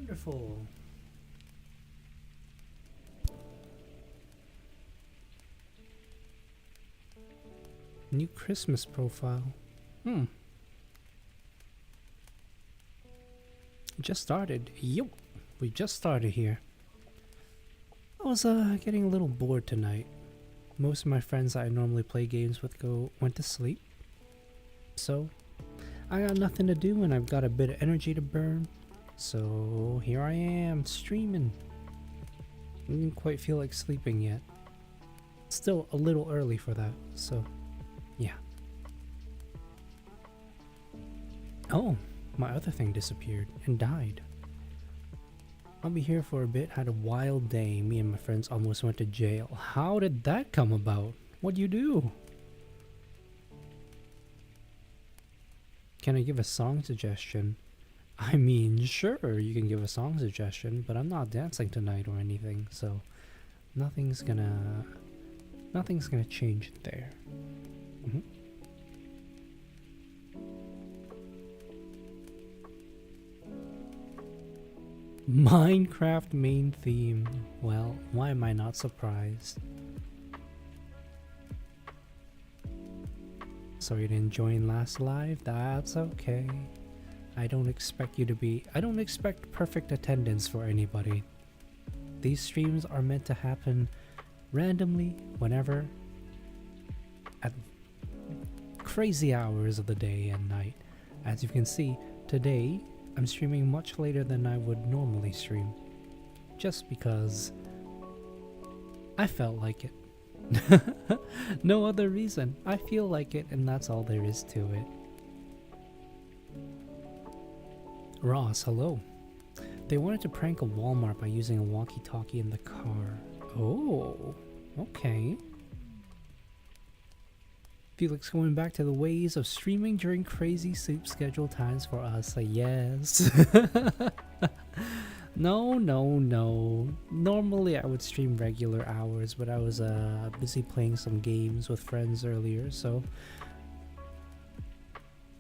Wonderful. New Christmas profile. Just started. Yup. We just started here. I was getting a little bored tonight. Most of my friends that I normally play games with went to sleep. So I got nothing to do and I've got a bit of energy to burn. So here I am streaming. I didn't quite feel like sleeping yet. Still a little early for that, so yeah. Oh, my other thing disappeared and died. I'll be here for a bit. Had a wild day. Me and my friends almost went to jail. How did that come about? What'd you do? Can I give a song suggestion? I mean, sure, you can give a song suggestion, but I'm not dancing tonight or anything, so nothing's gonna change there. Minecraft main theme. Well, why am I not surprised? Sorry you didn't join last live. That's okay. I don't expect perfect attendance for anybody. These streams are meant to happen randomly, whenever, at crazy hours of the day and night. As you can see, today I'm streaming much later than I would normally stream, just because I felt like it. No other reason. I feel like it, and that's all there is to it. Ross, hello. They wanted to prank a Walmart by using a walkie-talkie in the car. Oh, okay. Felix going back to the ways of streaming during crazy sleep schedule times for us. Yes. No. Normally I would stream regular hours, but I was busy playing some games with friends earlier, so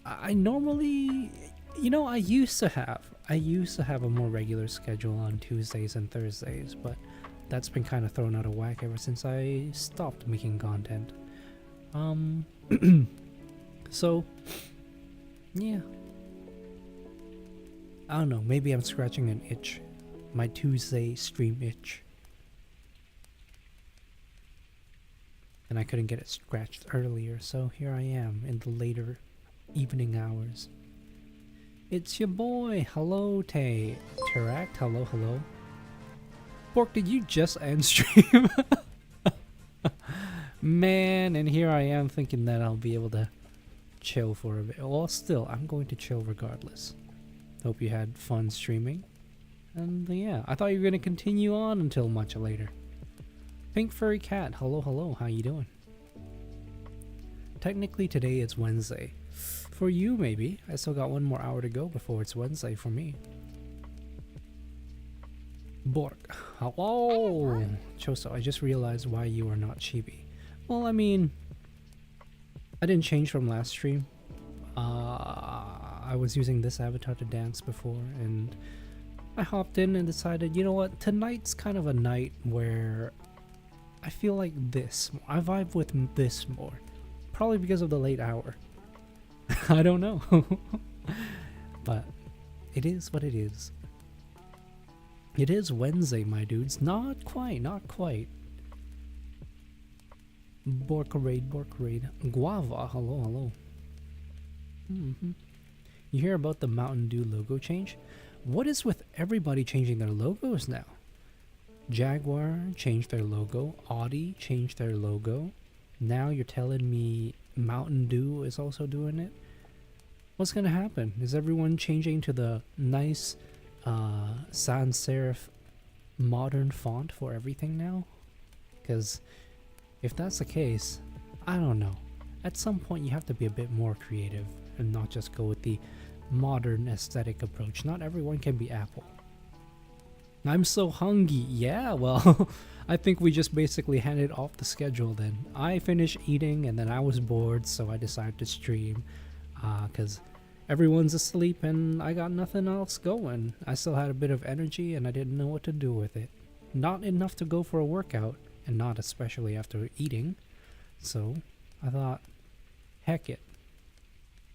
I normally, I used to have a more regular schedule on Tuesdays and Thursdays, but that's been kind of thrown out of whack ever since I stopped making content. So yeah, I don't know, maybe I'm scratching an itch, my Tuesday stream itch, and I couldn't get it scratched earlier, so here I am in the later evening hours. It's your boy. Hello, Teract. Hello. Pork, did you just end stream? Man, and here I am thinking that I'll be able to chill for a bit. Well, still, I'm going to chill regardless. Hope you had fun streaming. And yeah, I thought you were going to continue on until much later. Pink Furry Cat. Hello. How you doing? Technically, today is Wednesday. For you, maybe. I still got one more hour to go before it's Wednesday for me. Bork. Hello! Choso, I just realized why you are not Chibi. Well, I mean, I didn't change from last stream. I was using this avatar to dance before, and I hopped in and decided, you know what, tonight's kind of a night where I feel like this. I vibe with this more. Probably because of the late hour. I don't know. But it is what it is. It is Wednesday, my dudes. Not quite. Bork-a-raid. Guava, hello. You hear about the Mountain Dew logo change? What is with everybody changing their logos now? Jaguar changed their logo. Audi changed their logo. Now you're telling me Mountain Dew is also doing it? What's gonna happen? Is everyone changing to the nice sans serif modern font for everything now? Because if that's the case, I don't know. At some point you have to be a bit more creative and not just go with the modern aesthetic approach. Not everyone can be Apple. I'm so hungry. Yeah, well, I think we just basically handed off the schedule then. I finished eating and then I was bored, so I decided to stream. Because Everyone's asleep and I got nothing else going. I still had a bit of energy and I didn't know what to do with it. Not enough to go for a workout, and not especially after eating. So I thought, heck it.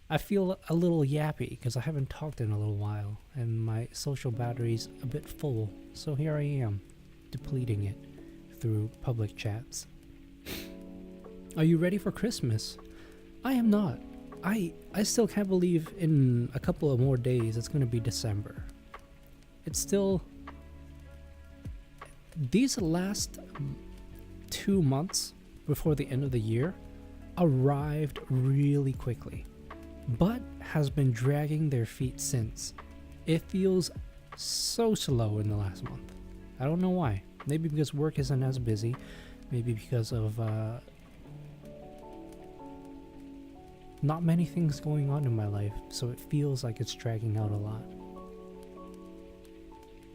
I feel a little yappy because I haven't talked in a little while and my social battery's a bit full. So here I am, depleting it through public chats. Are you ready for Christmas? I am not. I still can't believe in a couple of more days it's going to be December. It's still... These last 2 months before the end of the year arrived really quickly, but has been dragging their feet since. It feels so slow in the last month. I don't know why. Maybe because work isn't as busy. Maybe because of not many things going on in my life, so it feels like it's dragging out a lot.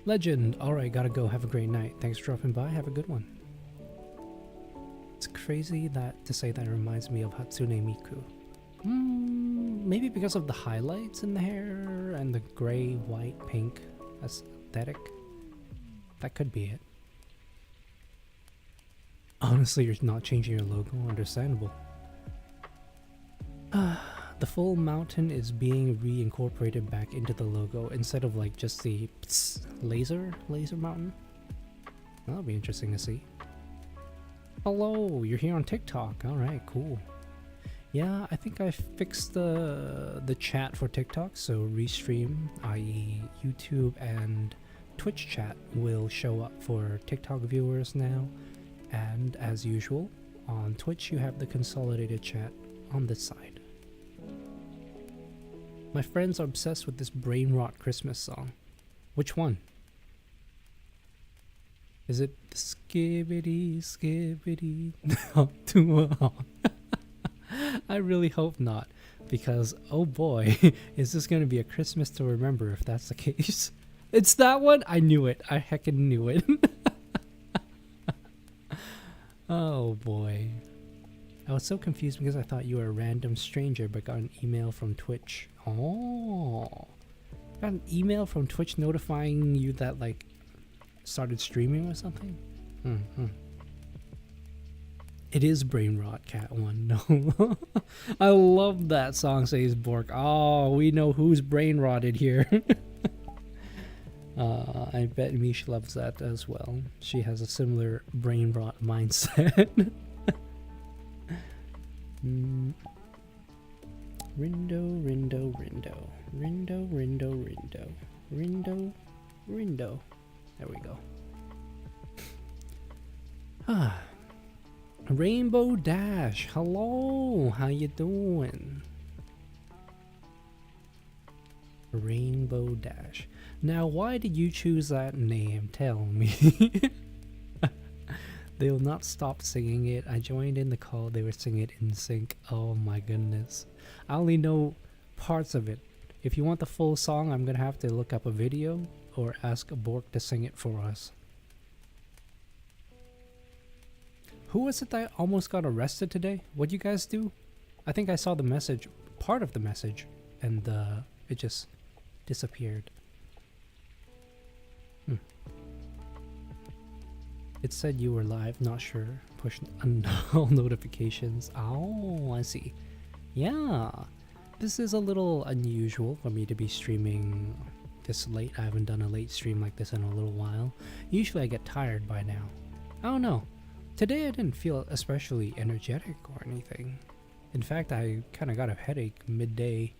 Legend, alright, gotta go. Have a great night. Thanks for dropping by. Have a good one. It's crazy that to say that it reminds me of Hatsune Miku. Maybe because of the highlights in the hair and the gray, white, pink aesthetic. That could be it. Honestly, you're not changing your logo. Understandable. The full mountain is being reincorporated back into the logo instead of like just the laser mountain. That'll be interesting to see. Hello, you're here on TikTok. All right, cool. Yeah, I think I fixed the chat for TikTok, so Restream, i.e. YouTube and Twitch chat will show up for TikTok viewers now, and as usual, on Twitch you have the consolidated chat on this side. My friends are obsessed with this brain rot Christmas song. Which one? Is it skibbity skibbity I really hope not, because oh boy, is this going to be a Christmas to remember if that's the case. It's that one? I knew it. I heckin' knew it. Oh boy. I was so confused because I thought you were a random stranger but got an email from Twitch. Oh. Got an email from Twitch notifying you that like started streaming or something? It is Brain Rot Cat 1. No. I love that song, says Bork. Oh, we know who's brain rotted here. I bet Mish loves that as well. She has a similar brain rot mindset. Rindo, Rindo, Rindo. Rindo, Rindo, Rindo. Rindo, Rindo. There we go. Rainbow Dash, hello, how you doing? Rainbow Dash. Now, why did you choose that name? Tell me. They will not stop singing it. I joined in the call. They were singing it in sync. Oh my goodness. I only know parts of it. If you want the full song, I'm going to have to look up a video or ask Bork to sing it for us. Who was it that almost got arrested today? What'd you guys do? I think I saw the message, part of the message, and it just disappeared. It said you were live, not sure. Push all notifications. Oh, I see. Yeah, this is a little unusual for me to be streaming this late. I haven't done a late stream like this in a little while. Usually I get tired by now. I don't know. Today I didn't feel especially energetic or anything. In fact, I kind of got a headache midday.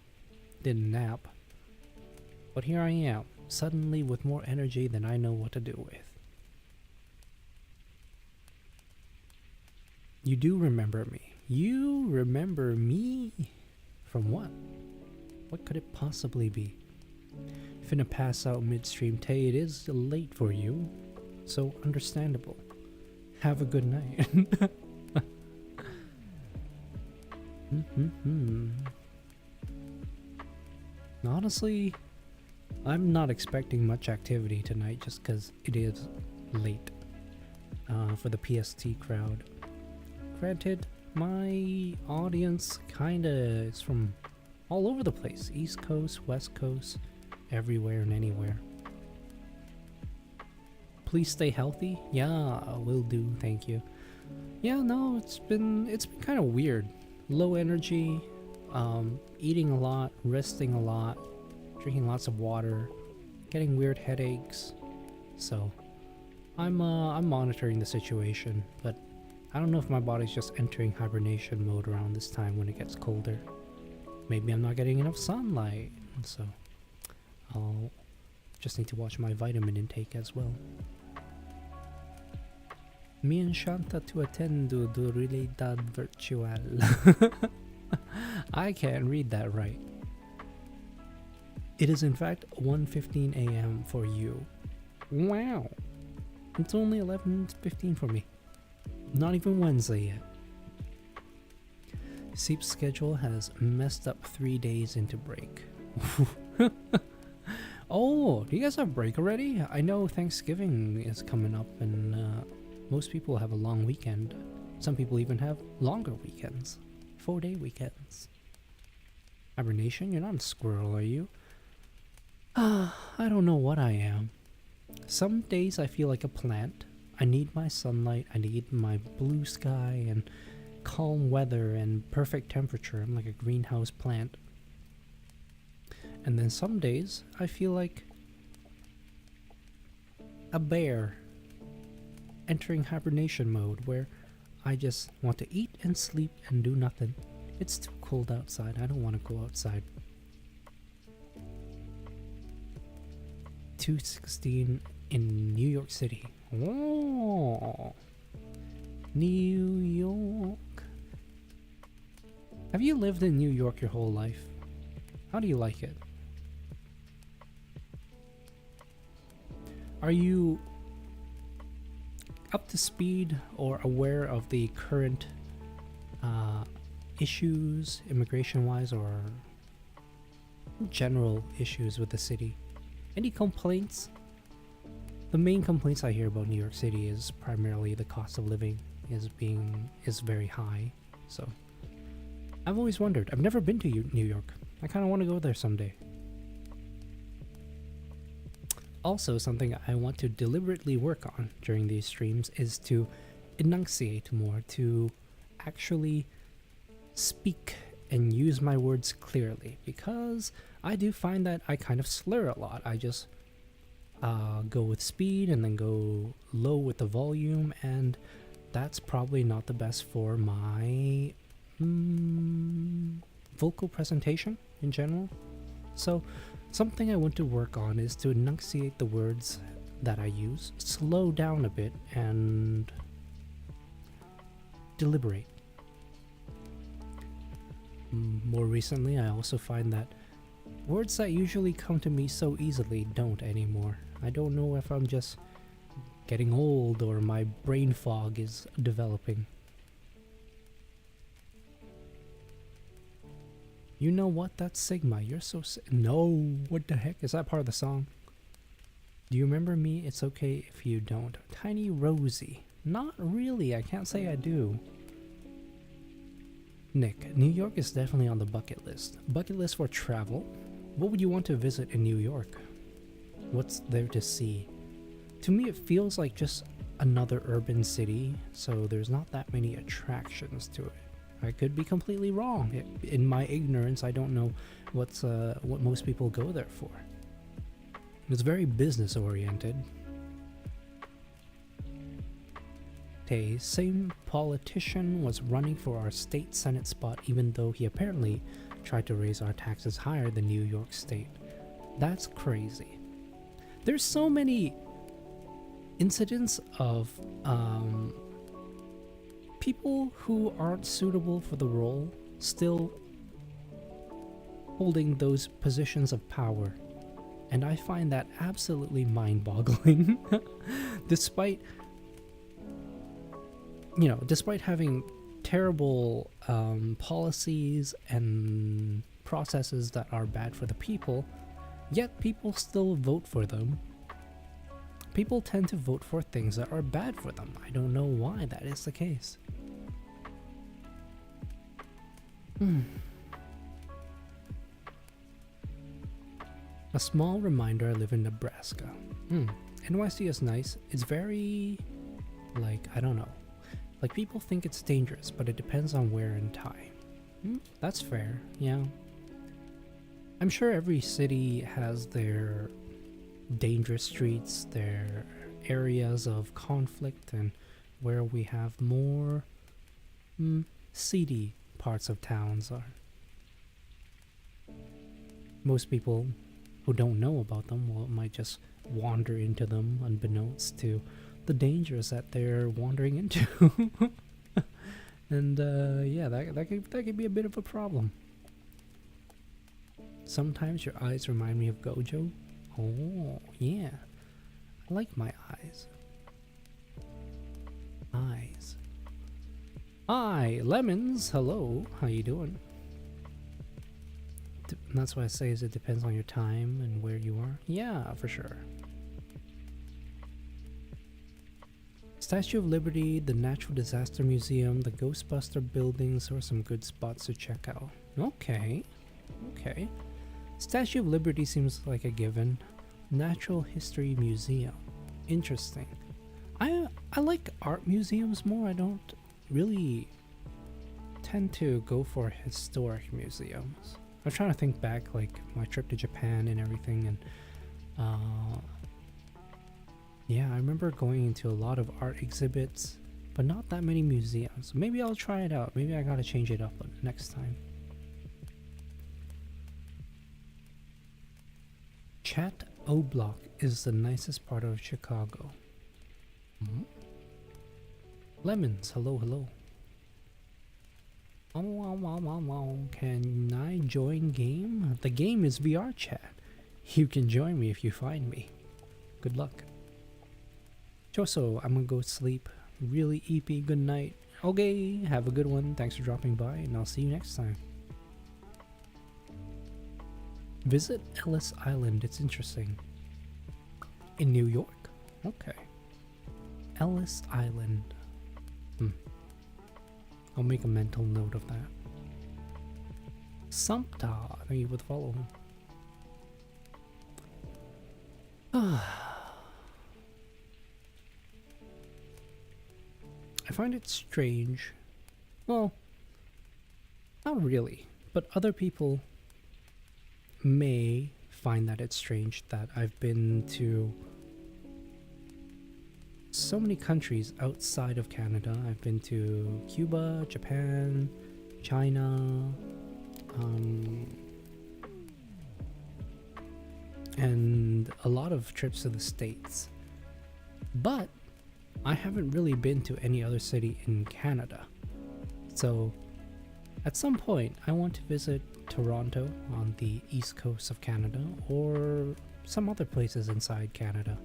Didn't nap. But here I am, suddenly with more energy than I know what to do with. You do remember me. You remember me? From what? What could it possibly be? Finna pass out midstream. Tay, it is late for you. So understandable. Have a good night. Honestly, I'm not expecting much activity tonight just because it is late for the PST crowd. Granted, my audience kinda is from all over the place. East Coast, West Coast, everywhere and anywhere. Please stay healthy. Yeah, will do. Thank you. Yeah, no, it's been kind of weird. Low energy, eating a lot, resting a lot, drinking lots of water, getting weird headaches. So, I'm monitoring the situation, but I don't know if my body's just entering hibernation mode around this time when it gets colder. Maybe I'm not getting enough sunlight, so I'll just need to watch my vitamin intake as well. Mi encanta tu attendo de realidad virtual. I can't read that right. It is in fact 1:15 a.m. for you. Wow. It's only 11:15 for me. Not even Wednesday yet. Sleep schedule has messed up 3 days into break. Oh, do you guys have break already? I know Thanksgiving is coming up and most people have a long weekend. Some people even have longer weekends. 4-day weekends. Hibernation? You're not a squirrel, are you? I don't know what I am. Some days I feel like a plant. I need my sunlight, I need my blue sky and calm weather and perfect temperature. I'm like a greenhouse plant. And then some days I feel like a bear entering hibernation mode where I just want to eat and sleep and do nothing. It's too cold outside. I don't want to go outside. 2:16 in New York City. Oh, New York. Have you lived in New York your whole life? How do you like it? Are you up to speed or aware of the current issues, immigration-wise, or general issues with the city? Any complaints? The main complaints I hear about New York City is primarily the cost of living is very high. So I've always wondered. I've never been to New York. I kind of want to go there someday. Also, something I want to deliberately work on during these streams is to enunciate more, to actually speak and use my words clearly, because I do find that I kind of slur a lot. I just go with speed and then go low with the volume, and that's probably not the best for my vocal presentation in general. So something I want to work on is to enunciate the words that I use, slow down a bit, and deliberate. More recently, I also find that words that usually come to me so easily don't anymore. I don't know if I'm just getting old or my brain fog is developing. You know what? That's Sigma. You're so no, what the heck? Is that part of the song? Do you remember me? It's okay if you don't. Tiny Rosie. Not really. I can't say I do. Nick, New York is definitely on the bucket list. Bucket list for travel? What would you want to visit in New York? What's there to see? To me, it feels like just another urban city, so there's not that many attractions to it. I could be completely wrong. In my ignorance, I don't know what most people go there for. It's very business oriented. A same politician was running for our state senate spot, even though he apparently tried to raise our taxes higher than New York State. That's crazy. There's so many incidents of people who aren't suitable for the role still holding those positions of power, and I find that absolutely mind-boggling. Despite having terrible policies and processes that are bad for the people, yet people still vote for them. People tend to vote for things that are bad for them. I don't know why that is the case. A small reminder I live in Nebraska. NYC is nice. It's very, like, I don't know. Like, people think it's dangerous, but it depends on where and time. That's fair, yeah. I'm sure every city has their dangerous streets, their areas of conflict, and where we have more seedy parts of towns are. Most people who don't know about them might just wander into them unbeknownst to the dangers that they're wandering into. And yeah, that could be a bit of a problem. Sometimes your eyes remind me of Gojo. Oh, yeah. I like my eyes. Eyes. Hi, Lemons. Hello. How you doing? That's why I say is it depends on your time and where you are. Yeah, for sure. Statue of Liberty, the Natural Disaster Museum, the Ghostbuster buildings are some good spots to check out. Okay. Okay. Statue of Liberty seems like a given. Natural History Museum. Interesting. I like art museums more. I don't really tend to go for historic museums. I'm trying to think back, like my trip to Japan and everything, and yeah, I remember going into a lot of art exhibits, but not that many museums. Maybe I'll try it out. Maybe I gotta change it up next time. Chat O Block is the nicest part of Chicago. Lemons, hello, hello. Can I join game? The game is VR chat. You can join me if you find me. Good luck. Choso, I'm gonna go sleep. Really eepy, good night. Okay, have a good one. Thanks for dropping by, and I'll see you next time. Visit Ellis Island, it's interesting. In New York? Okay. Ellis Island. I'll make a mental note of that. Sumpta, thank you for the follow. I find it strange. Well, not really, but other people may find that it's strange that I've been to so many countries outside of Canada. I've been to Cuba, Japan, China, and a lot of trips to the States. But I haven't really been to any other city in Canada. So at some point I want to visit Toronto on the east coast of Canada, or some other places inside Canada.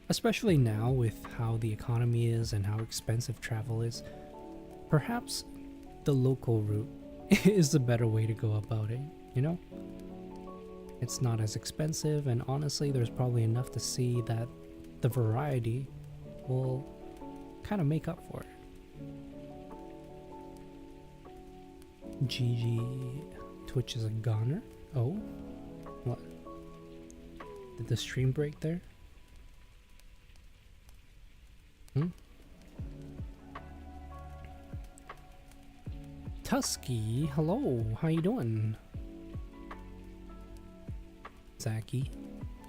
Especially now with how the economy is and how expensive travel is, perhaps the local route is the better way to go about it, you know? It's not as expensive, and honestly there's probably enough to see that the variety will kind of make up for it. GG, Twitch is a goner. Oh, what? Did the stream break there? Tusky, hello, how you doing? Zaki,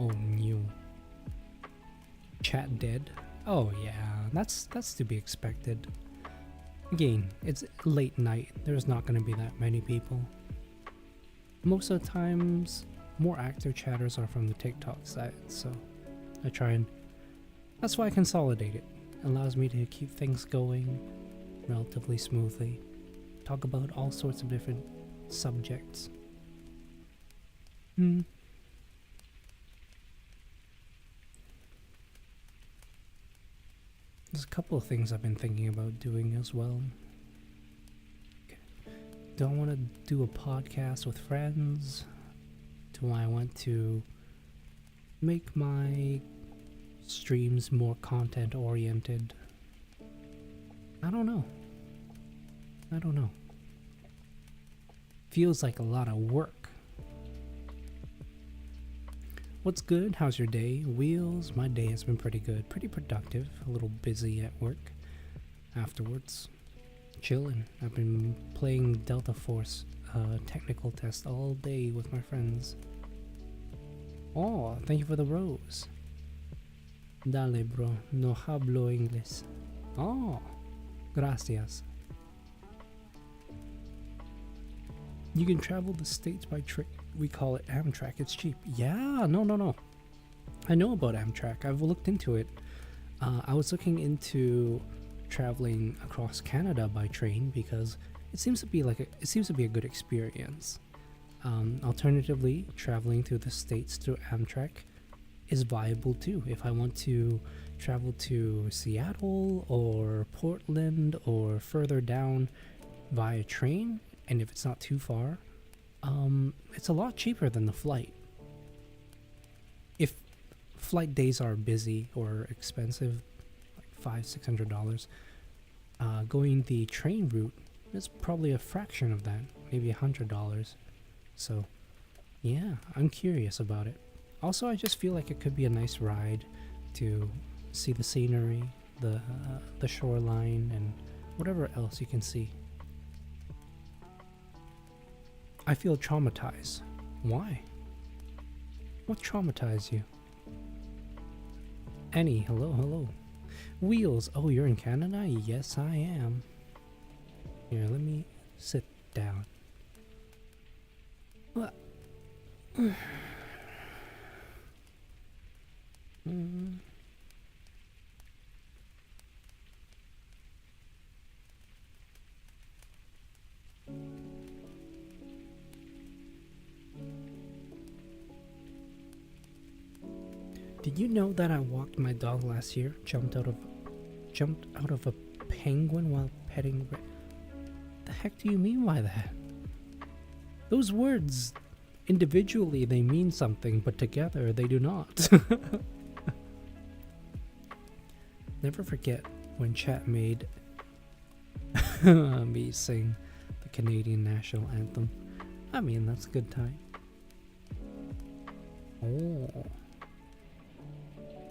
oh new. Chat dead. Oh yeah, that's to be expected. Again, it's late night. There's not going to be that many people. Most of the times, more active chatters are from the TikTok side, so I try and... That's why I consolidate it. It allows me to keep things going relatively smoothly. Talk about all sorts of different subjects. There's a couple of things I've been thinking about doing as well. Do I want to do a podcast with friends? Do I want to make my streams more content oriented? I don't know. Feels like a lot of work What's good? How's your day? Wheels, my day has been pretty good, pretty productive, a little busy at work. Afterwards, chilling. I've been playing Delta Force technical test all day with my friends. Oh, thank you for the rose. Dale, bro. No hablo inglés. Oh, gracias. You can travel the states by train. We call it Amtrak. It's cheap. Yeah, no. I know about Amtrak. I've looked into it. I was looking into traveling across Canada by train because it seems to be a good experience. Alternatively, traveling through the states through Amtrak is viable too. If I want to travel to Seattle or Portland or further down via train, and if it's not too far, it's a lot cheaper than the flight. If flight days are busy or expensive, like $500-600, going the train route is probably a fraction of that, maybe $100. So, yeah, I'm curious about it. Also, I just feel like it could be a nice ride to see the scenery, the shoreline, and whatever else you can see. I feel traumatized. Why? What traumatized you? Annie, hello. Wheels, oh, you're in Canada? Yes, I am. Here, let me sit down. What? Did you know that I walked my dog last year? Jumped out of a penguin while petting. The heck do you mean by that? Those words, individually they mean something, but together they do not. Never forget when chat made me sing the Canadian national anthem. I mean, that's a good time. Oh.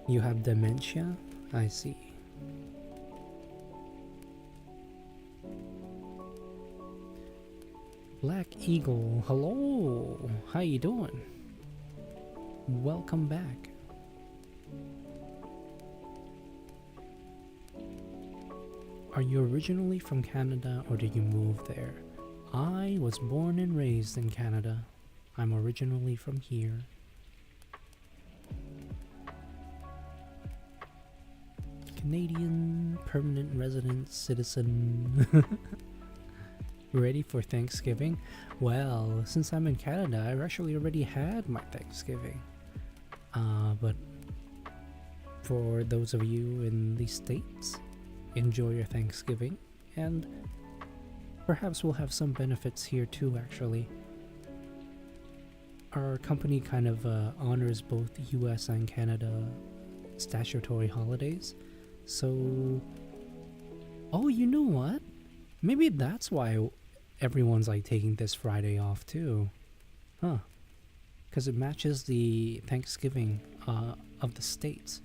You have dementia? I see. Black Eagle, hello. How you doing? Welcome back. Are you originally from Canada or did you move there? I was born and raised in Canada. I'm originally from here. Canadian permanent resident citizen. Ready for Thanksgiving? Well, since I'm in Canada, I've actually already had my Thanksgiving. But for those of you in the States, enjoy your Thanksgiving, and perhaps we'll have some benefits here too, actually. Our company kind of honors both US and Canada statutory holidays. So, oh, you know what? Maybe that's why everyone's like taking this Friday off too. Huh. Because it matches the Thanksgiving of the States.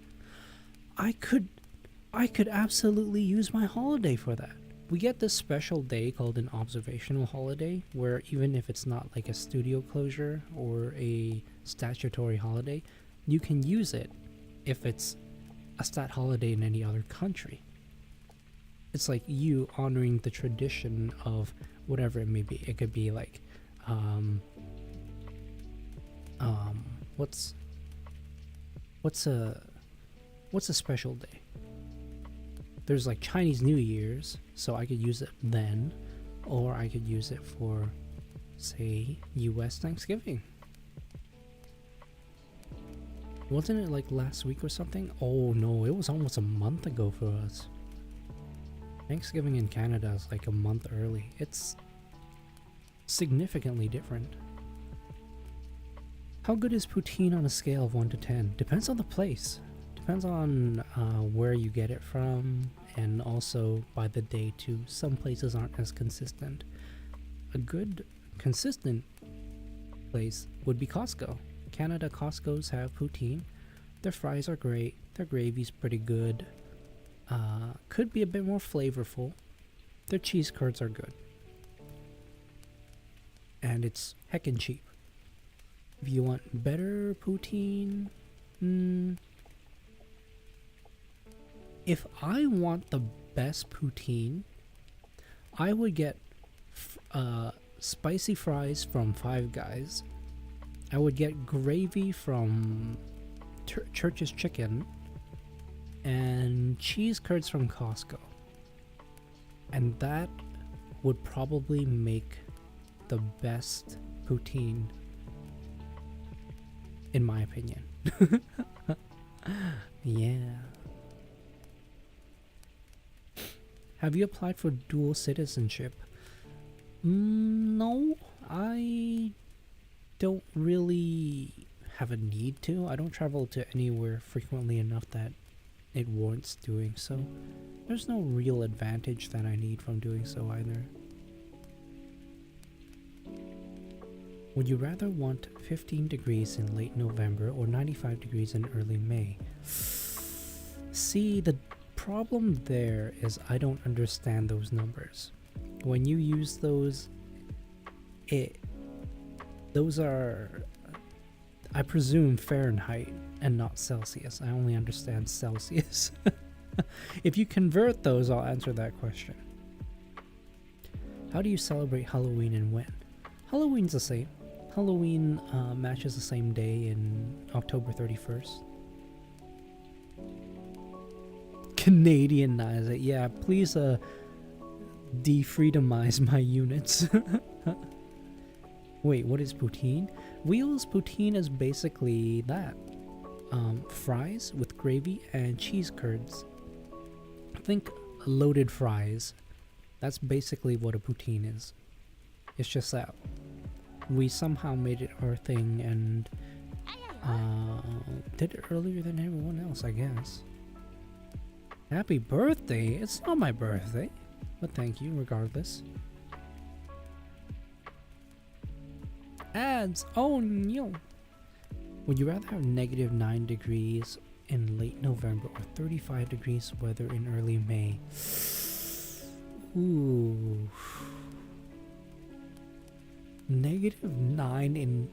I could absolutely use my holiday for that. We get this special day called an observational holiday, where even if it's not like a studio closure or a statutory holiday, you can use it if it's a stat holiday in any other country. It's like you honoring the tradition of whatever it may be. It could be like what's a special day? There's like Chinese New Year's, so I could use it then, or I could use it for, say, US Thanksgiving. Wasn't it like last week or something? Oh no, it was almost a month ago for us. Thanksgiving in Canada is like a month early. It's significantly different. How good is poutine on a scale of 1 to 10? Depends on the place. Depends on where you get it from, and also by the day too. Some places aren't as consistent. A good, consistent place would be Costco. Canada Costco's have poutine. Their fries are great. Their gravy's pretty good. Could be a bit more flavorful. Their cheese curds are good. And it's heckin' cheap. If you want better poutine, if I want the best poutine, I would get spicy fries from Five Guys. I would get gravy from Church's Chicken and cheese curds from Costco. And that would probably make the best poutine, in my opinion. Yeah. Have you applied for dual citizenship? No, I don't really have a need to. I don't travel to anywhere frequently enough that it warrants doing so. There's no real advantage that I need from doing so either. Would you rather want 15 degrees in late November or 95 degrees in early May? See, the problem there is I don't understand those numbers. When you use those, those are, I presume, Fahrenheit and not Celsius. I only understand Celsius. If you convert those, I'll answer that question. How do you celebrate Halloween and when? Halloween's the same. Halloween matches the same day in October 31st. Canadianize it. Yeah, please de-freedomize my units. Wait, what is poutine? Wheels poutine is basically that. Fries with gravy and cheese curds. Think loaded fries. That's basically what a poutine is. It's just that we somehow made it our thing and did it earlier than everyone else, I guess. Happy birthday! It's not my birthday, but thank you regardless. Ads! Oh no! Would you rather have negative 9 degrees in late November or 35 degrees weather in early May? Ooh. Negative 9 in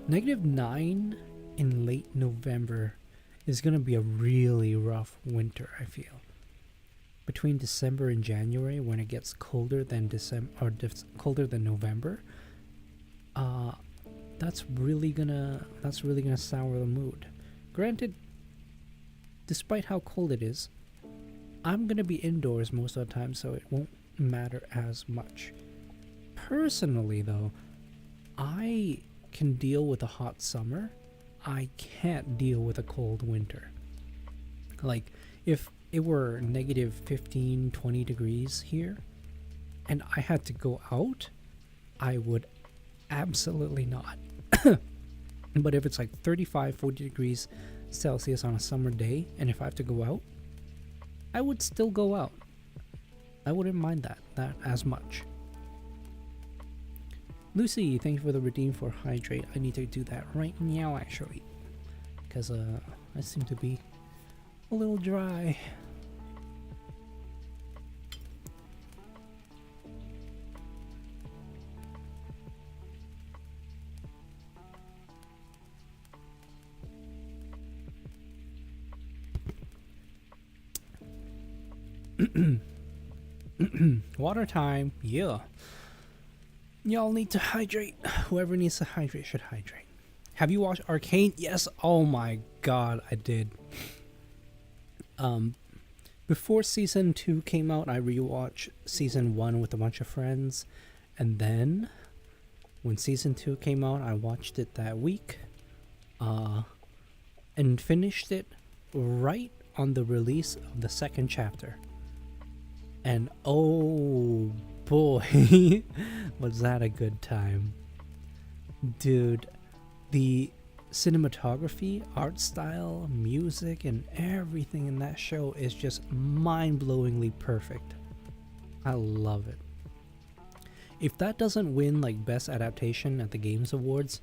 negative 9 in late November is gonna be a really rough winter, I feel. Between December and January, when it gets colder than colder than November, that's really gonna sour the mood. Granted, despite how cold it is, I'm gonna be indoors most of the time, so it won't matter as much. Personally, though, I can deal with a hot summer. I can't deal with a cold winter. Like, if it were negative 15, 20 degrees here, and I had to go out, I would absolutely not. But if it's like 35, 40 degrees Celsius on a summer day, and if I have to go out, I would still go out. I wouldn't mind that as much. Lucy, thank you for the redeem for hydrate. I need to do that right now, actually, because I seem to be a little dry. Water time, yeah. Y'all need to hydrate. Whoever needs to hydrate should hydrate. Have you watched Arcane? Yes. Oh my god, I did. Before season 2 came out, I rewatched season 1 with a bunch of friends, and then when season 2 came out, I watched it that week, and finished it right on the release of the second chapter. And oh boy, was that a good time. Dude, the cinematography, art style, music, and everything in that show is just mind-blowingly perfect. I love it. If that doesn't win like best adaptation at the Games Awards,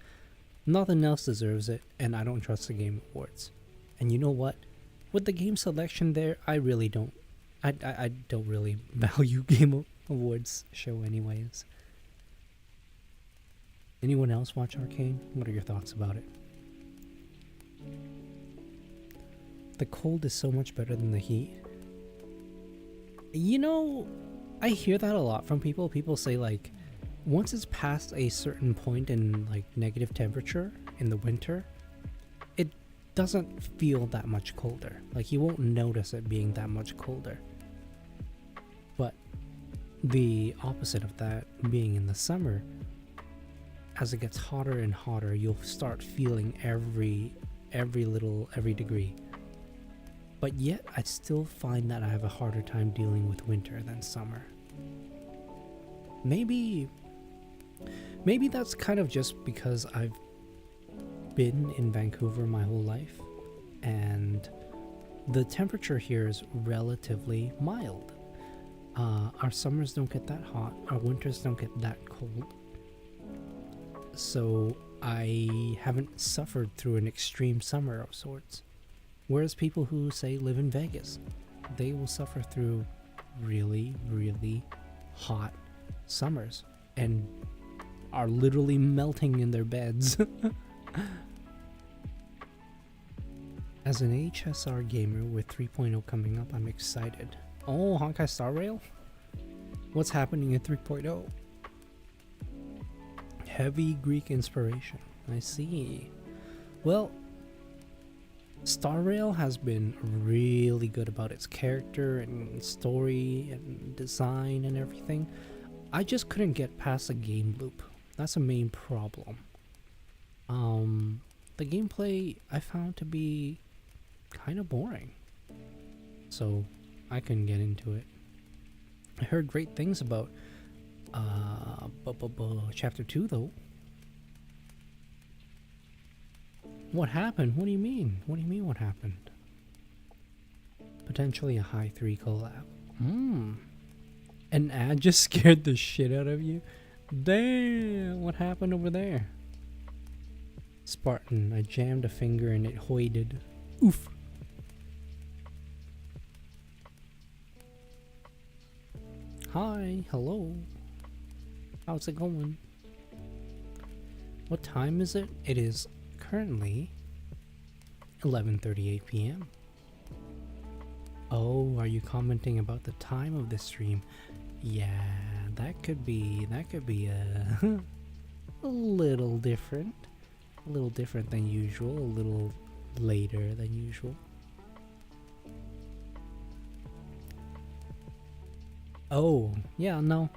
nothing else deserves it, and I don't trust the Game Awards. And you know what? With the game selection there, I really don't. I don't really value Game Awards show anyways. Anyone else watch Arcane? What are your thoughts about it? The cold is so much better than the heat. You know, I hear that a lot from people. People say like, once it's past a certain point in like negative temperature in the winter, it doesn't feel that much colder. Like you won't notice it being that much colder. But the opposite of that being in the summer, as it gets hotter and hotter, you'll start feeling every degree. But yet, I still find that I have a harder time dealing with winter than summer. Maybe that's kind of just because I've been in Vancouver my whole life, and the temperature here is relatively mild. Our summers don't get that hot, our winters don't get that cold. So I haven't suffered through an extreme summer of sorts. Whereas people who say live in Vegas, they will suffer through really, really hot summers and are literally melting in their beds. As an HSR gamer with 3.0 coming up, I'm excited. Oh, Honkai Star Rail? What's happening in 3.0? Heavy Greek inspiration. I see. Well, Star Rail has been really good about its character and story and design and everything. I just couldn't get past the game loop. That's the main problem. The gameplay I found to be kind of boring, so I couldn't get into it. I heard great things about Chapter 2 though. What happened? What do you mean? What do you mean what happened? Potentially a High 3 collab. An ad just scared the shit out of you? Damn, what happened over there? Spartan, I jammed a finger and it hoided. Oof. Hi, hello. How's it going? What time is it? It is currently 11:38 p.m. Oh, are you commenting about the time of the stream? Yeah, that could be a little different. A little different than usual, a little later than usual. Oh, yeah, no.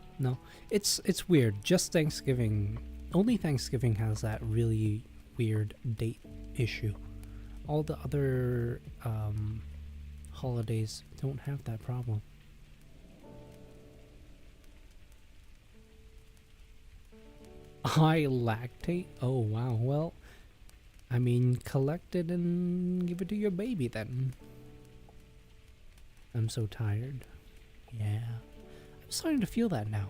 It's weird. Just Thanksgiving. Only Thanksgiving has that really weird date issue. All the other holidays don't have that problem. I lactate? Oh wow, well, I mean, collect it and give it to your baby then. I'm so tired. Yeah, I'm starting to feel that now,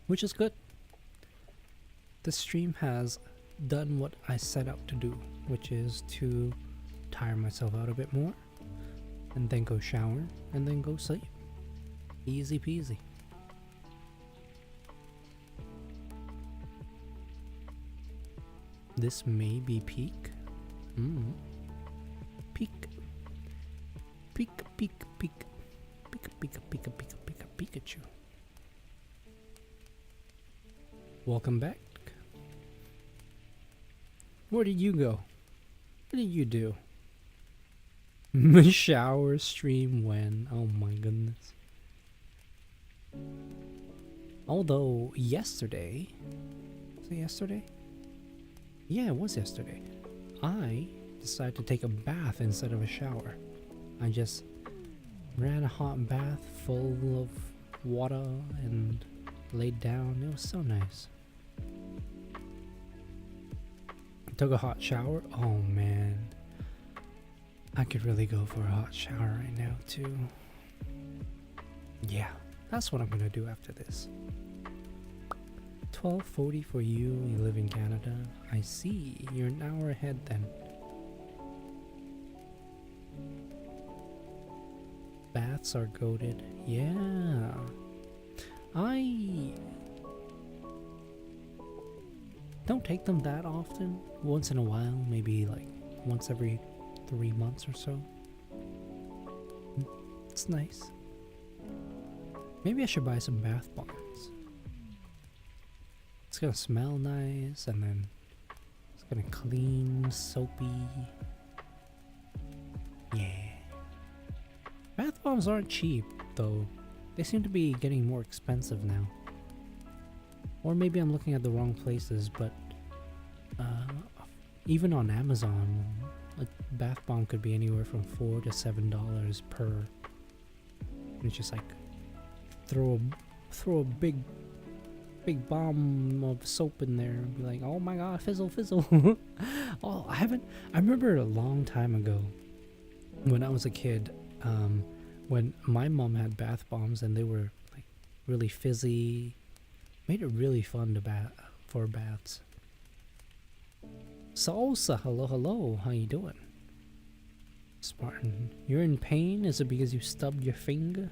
which is good. The stream has done what I set out to do, which is to tire myself out a bit more, and then go shower, and then go sleep. Easy peasy. This may be peak. Peak. Peak, peak, peak. Pika, pika, pika, pika, pika, Pikachu. Welcome back. Where did you go? What did you do? Shower stream when? Oh my goodness. Although yesterday, was it yesterday? Yeah, it was yesterday. I decided to take a bath instead of a shower. I just ran a hot bath full of water and laid down. It was so nice. Took a hot shower. Oh man, I could really go for a hot shower right now too. Yeah, that's what I'm gonna do after this. 12:40 for you. You live in Canada. I see. You're an hour ahead then. Baths are goated. Yeah. I don't take them that often. Once in a while, maybe like once every 3 months or so. It's nice. Maybe I should buy some bath bombs. It's gonna smell nice, and then it's gonna clean, soapy. Yeah. Bath bombs aren't cheap, though. They seem to be getting more expensive now. Or maybe I'm looking at the wrong places, but even on Amazon, a bath bomb could be anywhere from $4 to $7 per. And it's just like throw a big bomb of soap in there and be like, oh my god, fizzle fizzle. Oh, I remember a long time ago when I was a kid, when my mom had bath bombs and they were like really fizzy, made it really fun to for baths. Salsa, hello, how you doing? Spartan, you're in pain? Is it because you stubbed your finger?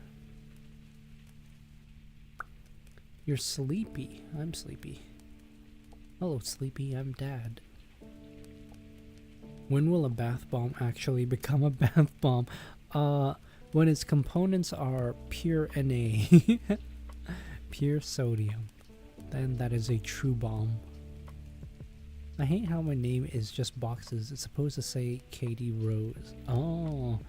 You're sleepy. I'm sleepy. Hello, sleepy. I'm Dad. When will a bath bomb actually become a bath bomb? When its components are pure Na, pure sodium, then that is a true bomb. I hate how my name is just boxes. It's supposed to say Katie Rose. Oh.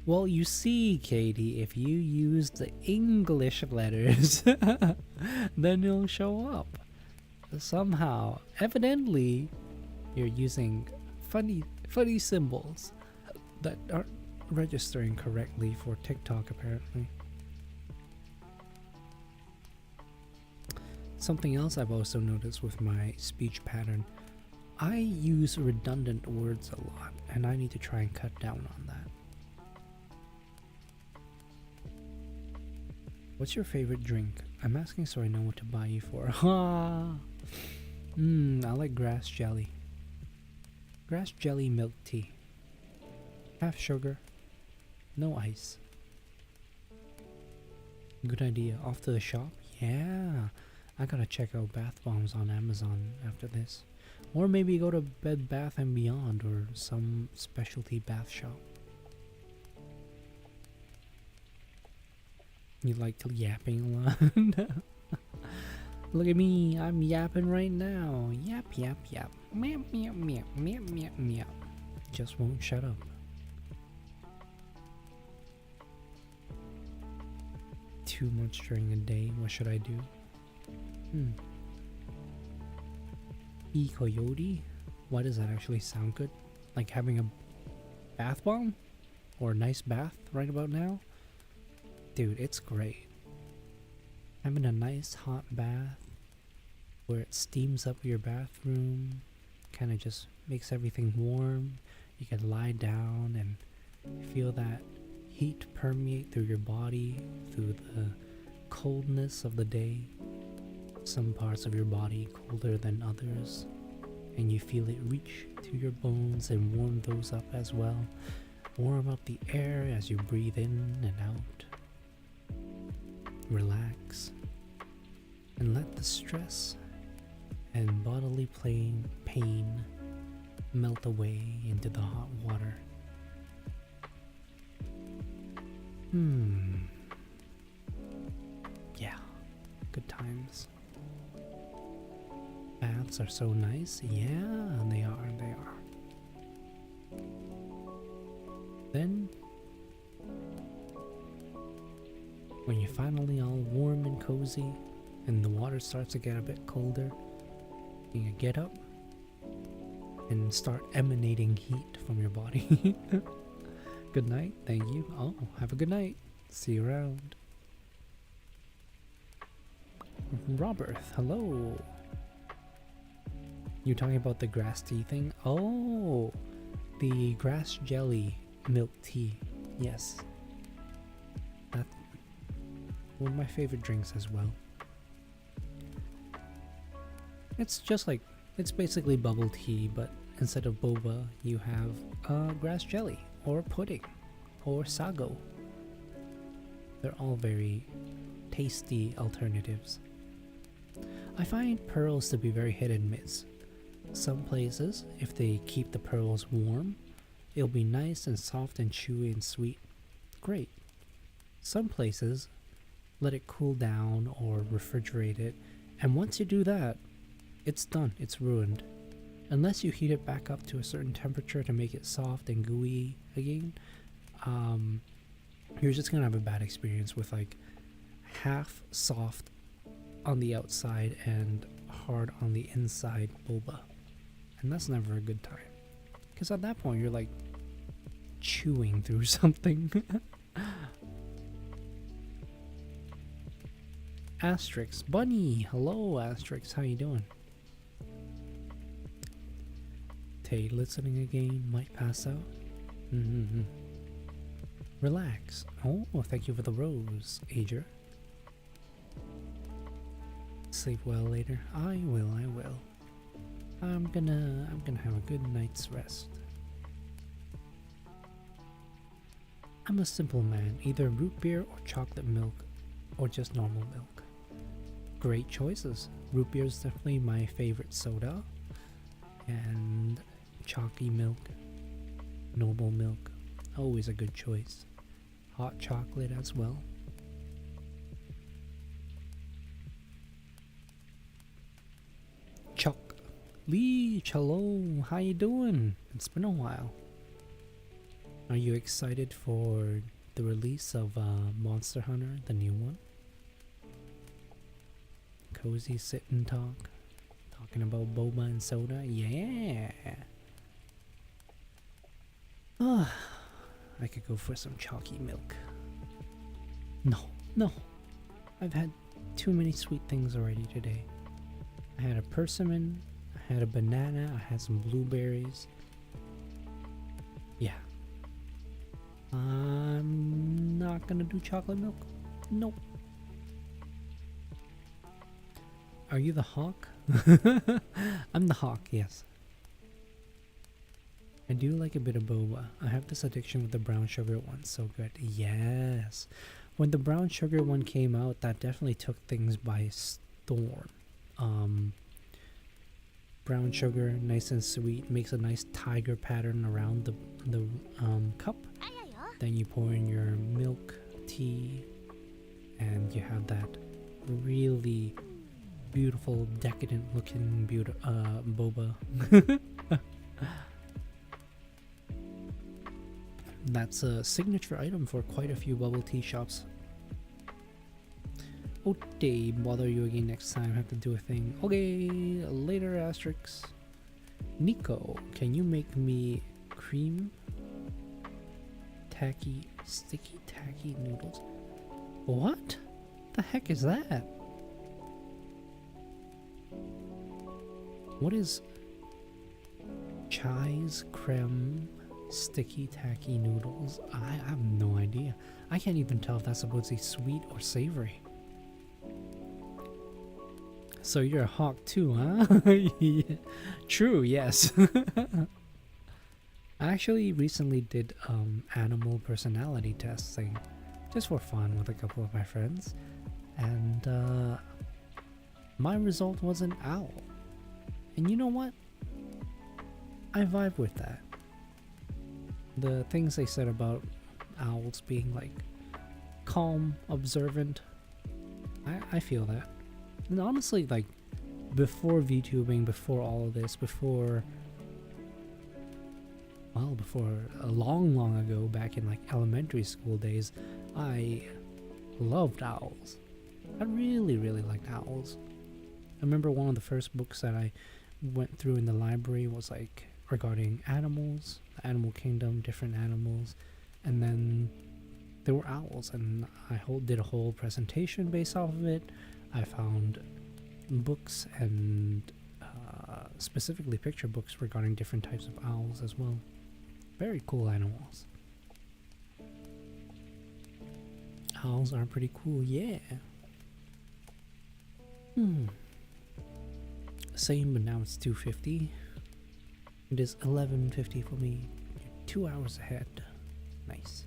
Well, you see, Katie, if you use the English letters, then it'll show up. Somehow, evidently, you're using funny symbols that aren't registering correctly for TikTok, apparently. Something else I've also noticed with my speech pattern, I use redundant words a lot, and I need to try and cut down on that. What's your favorite drink? I'm asking so I know what to buy you for. Ha! I like grass jelly. Grass jelly milk tea. Half sugar, no ice. Good idea. Off to the shop? Yeah. I gotta check out bath bombs on Amazon after this. Or maybe go to Bed Bath & Beyond or some specialty bath shop. You like yapping a lot? Look at me, I'm yapping right now. Yap, yap, yap. Meow, meow, meow, meow, meow, meow. Just won't shut up. Too much during the day, what should I do? E-coyote? Why does that actually sound good? Like having a bath bomb? Or a nice bath right about now? Dude, it's great. Having a nice hot bath where it steams up your bathroom, kind of just makes everything warm. You can lie down and feel that heat permeate through your body, through the coldness of the day. Some parts of your body colder than others, and you feel it reach to your bones and warm those up as well. Warm up the air as you breathe in and out. Relax and let the stress and bodily pain melt away into the hot water. Yeah, good times. Baths are so nice. Yeah, they are. Then, when you're finally all warm and cozy, and the water starts to get a bit colder, you can get up and start emanating heat from your body. Good night. Thank you. Oh, have a good night. See you around. Robert, hello. You talking about the grass tea thing? Oh, the grass jelly milk tea. Yes. That's one of my favorite drinks as well. It's just like, it's basically bubble tea, but instead of boba, you have grass jelly, or pudding, or sago. They're all very tasty alternatives. I find pearls to be very hit and miss. Some places, if they keep the pearls warm, it'll be nice and soft and chewy and sweet. Great. Some places, let it cool down or refrigerate it, and once you do that, it's done, it's ruined. Unless you heat it back up to a certain temperature to make it soft and gooey again, you're just gonna have a bad experience with like half soft on the outside and hard on the inside boba. And that's never a good time. Because at that point, you're like chewing through something. Asterix, Bunny, hello Asterix, how you doing? Tay listening again, might pass out. Relax. Oh, thank you for the rose, Ager. Sleep well later. I will. I'm gonna have a good night's rest. I'm a simple man, either root beer or chocolate milk, or just normal milk. Great choices. Root beer is definitely my favorite soda, and chalky milk, noble milk, always a good choice. Hot chocolate as well. Chuck Lee, hello, how you doing? It's been a while. Are you excited for the release of Monster Hunter, the new one? Cozy sit and talk, talking about boba and soda. Yeah. I could go for some chalky milk. No. I've had too many sweet things already today. I had a persimmon, I had a banana, I had some blueberries. Yeah. I'm not gonna do chocolate milk. Nope. Are you the hawk? I'm the hawk, yes. I do like a bit of boba. I have this addiction with the brown sugar one, so good. Yes. When the brown sugar one came out, that definitely took things by storm. Brown sugar, nice and sweet, makes a nice tiger pattern around the cup. Then you pour in your milk, tea, and you have that really beautiful, decadent looking boba. That's a signature item for quite a few bubble tea shops. Okay, bother you again next time. Have to do a thing. Okay, later, Asterix. Nico, can you make me cream sticky tacky noodles? What the heck is that? What is Chai's creme sticky tacky noodles? I have no idea. I can't even tell if that's supposed to be sweet or savory. So you're a hawk too, huh? Yeah. True, yes. I actually recently did animal personality testing just for fun with a couple of my friends, and my result was an owl. And you know what? I vibe with that. The things they said about owls being like calm, observant, I feel that. And honestly, like before VTubing, before all of this, before a long ago, back in like elementary school days, I loved owls. I really liked owls. I remember one of the first books that I went through in the library was like regarding animals, the animal kingdom, different animals, and then there were owls, and I did a whole presentation based off of it. I found books and specifically picture books regarding different types of owls as well. Very cool animals. Owls are pretty cool, yeah. same, but now it's 2:50. It is 11:50 for me. 2 hours ahead. Nice.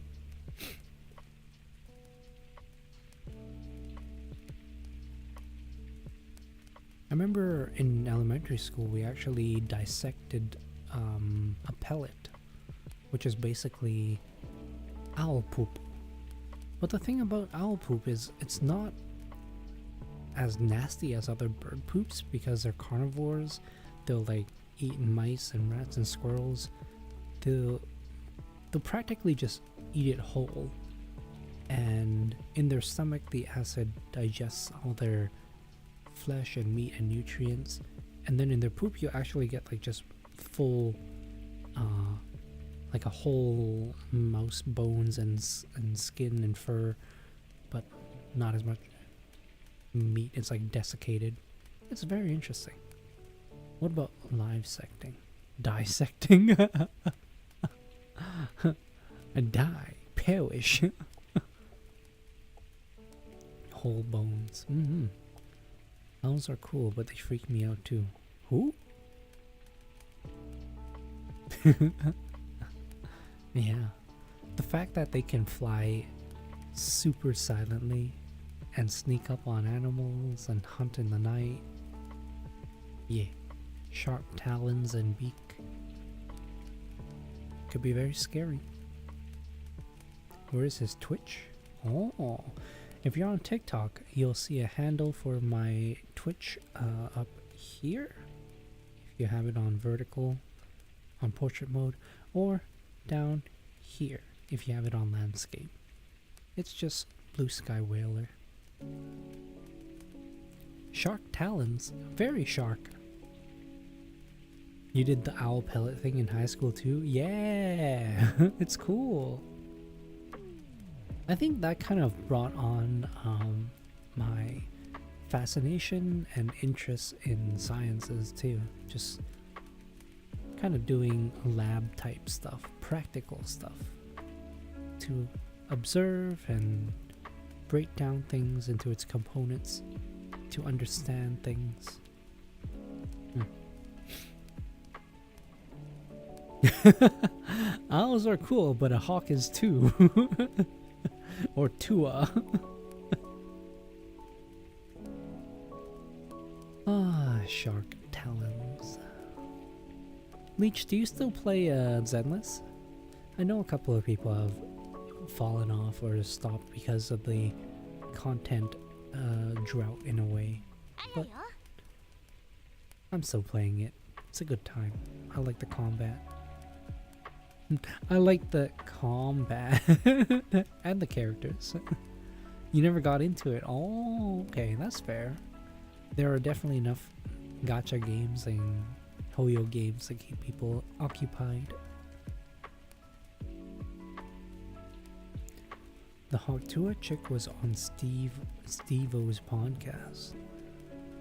I remember in elementary school we actually dissected a pellet, which is basically owl poop. But the thing about owl poop is it's not as nasty as other bird poops because they're carnivores. They'll like eat mice and rats and squirrels. They'll practically just eat it whole, and in their stomach the acid digests all their flesh and meat and nutrients, and then in their poop you actually get like just full like a whole mouse bones and skin and fur, but not as much meat. It's like desiccated. It's very interesting. What about live secting? Dissecting? A die. Perish. Whole bones. Owls are cool, but they freak me out too. Who? Yeah. The fact that they can fly super silently and sneak up on animals and hunt in the night. Yeah. Sharp talons and beak. Could be very scary. Where is his Twitch? Oh. If you're on TikTok, you'll see a handle for my Twitch up here. If you have it on vertical, on portrait mode, or down here if you have it on landscape. It's just Blue Sky Whaler. Shark talons, very shark. You did the owl pellet thing in high school too? Yeah, it's cool. I think that kind of brought on my fascination and interest in sciences too. Just kind of doing lab type stuff, practical stuff, to observe and break down things into its components, to understand things. Owls are cool, but a hawk is too. Or Tua. Shark talons. Leech, do you still play Zenless? I know a couple of people have fallen off or stopped because of the content drought in a way. But I'm still playing it. It's a good time. I like the combat. I like the combat and the characters. You never got into it. Oh, okay, that's fair. There are definitely enough gacha games and Hoyo games that keep people occupied. The Hawktua chick was on Steve-O's podcast.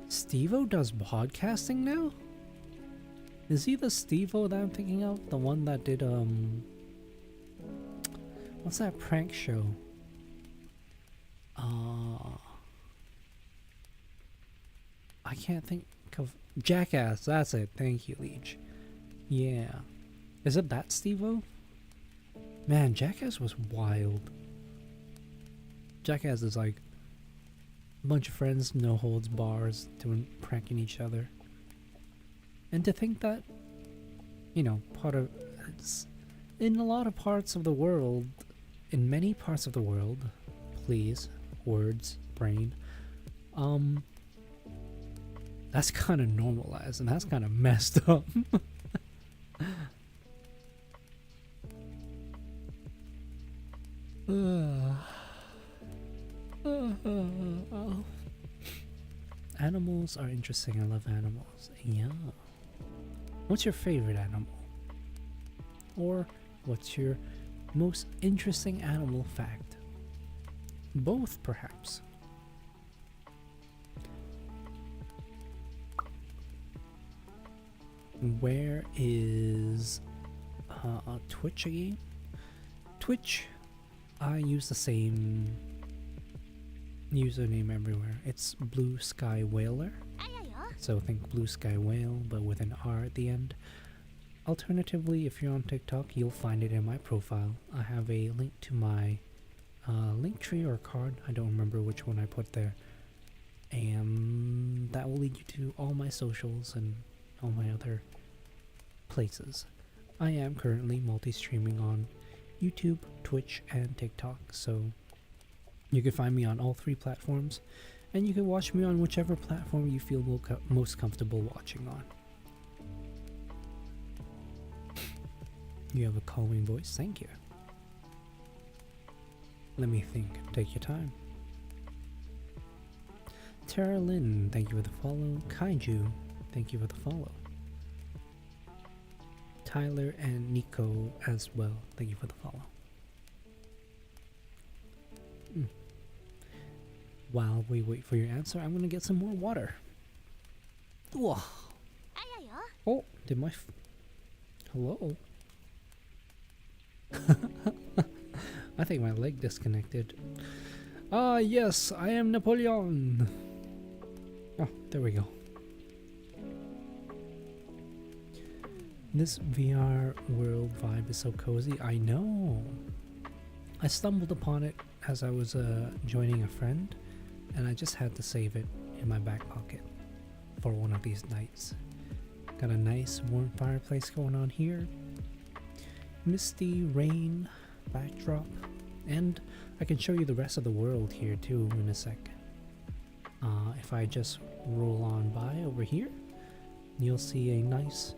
Steve-O does podcasting now? Is he the Steve-O that I'm thinking of? The one that did, what's that prank show? I can't think of... Jackass, that's it. Thank you, Leech. Yeah. Is it that Steve-O? Man, Jackass was wild. Jackass is like a bunch of friends, no holds bars, doing pranking each other. And to think that, you know, it's in a lot of parts of the world, in many parts of the world, please, words, brain, that's kind of normalized and that's kind of messed up. Animals are interesting. I love animals. Yeah. What's your favorite animal? Or what's your most interesting animal fact? Both, perhaps. Where is Twitch again? Twitch, I use the same username everywhere. It's Blue Sky Whaler. So think Blue Sky Whale, but with an R at the end. Alternatively, if you're on TikTok, you'll find it in my profile. I have a link to my link tree or card. I don't remember which one I put there. And that will lead you to all my socials and all my other places. I am currently multi-streaming on YouTube, Twitch, and TikTok, so you can find me on all 3 platforms, and you can watch me on whichever platform you feel most comfortable watching on. You have a calming voice, thank you. Let me think, take your time. Tara Lynn, thank you for the follow. Kaiju, thank you for the follow. Tyler and Nico as well, thank you for the follow. While we wait for your answer, I'm gonna get some more water. Whoa. Oh, did my hello? I think my leg disconnected. Ah, yes, I am Napoleon. Oh, there we go. This VR world vibe is so cozy. I know. I stumbled upon it as I was joining a friend, and I just had to save it in my back pocket for one of these nights. Got a nice warm fireplace going on here. Misty rain backdrop, and I can show you the rest of the world here too in a sec. If I just roll on by over here, you'll see a nice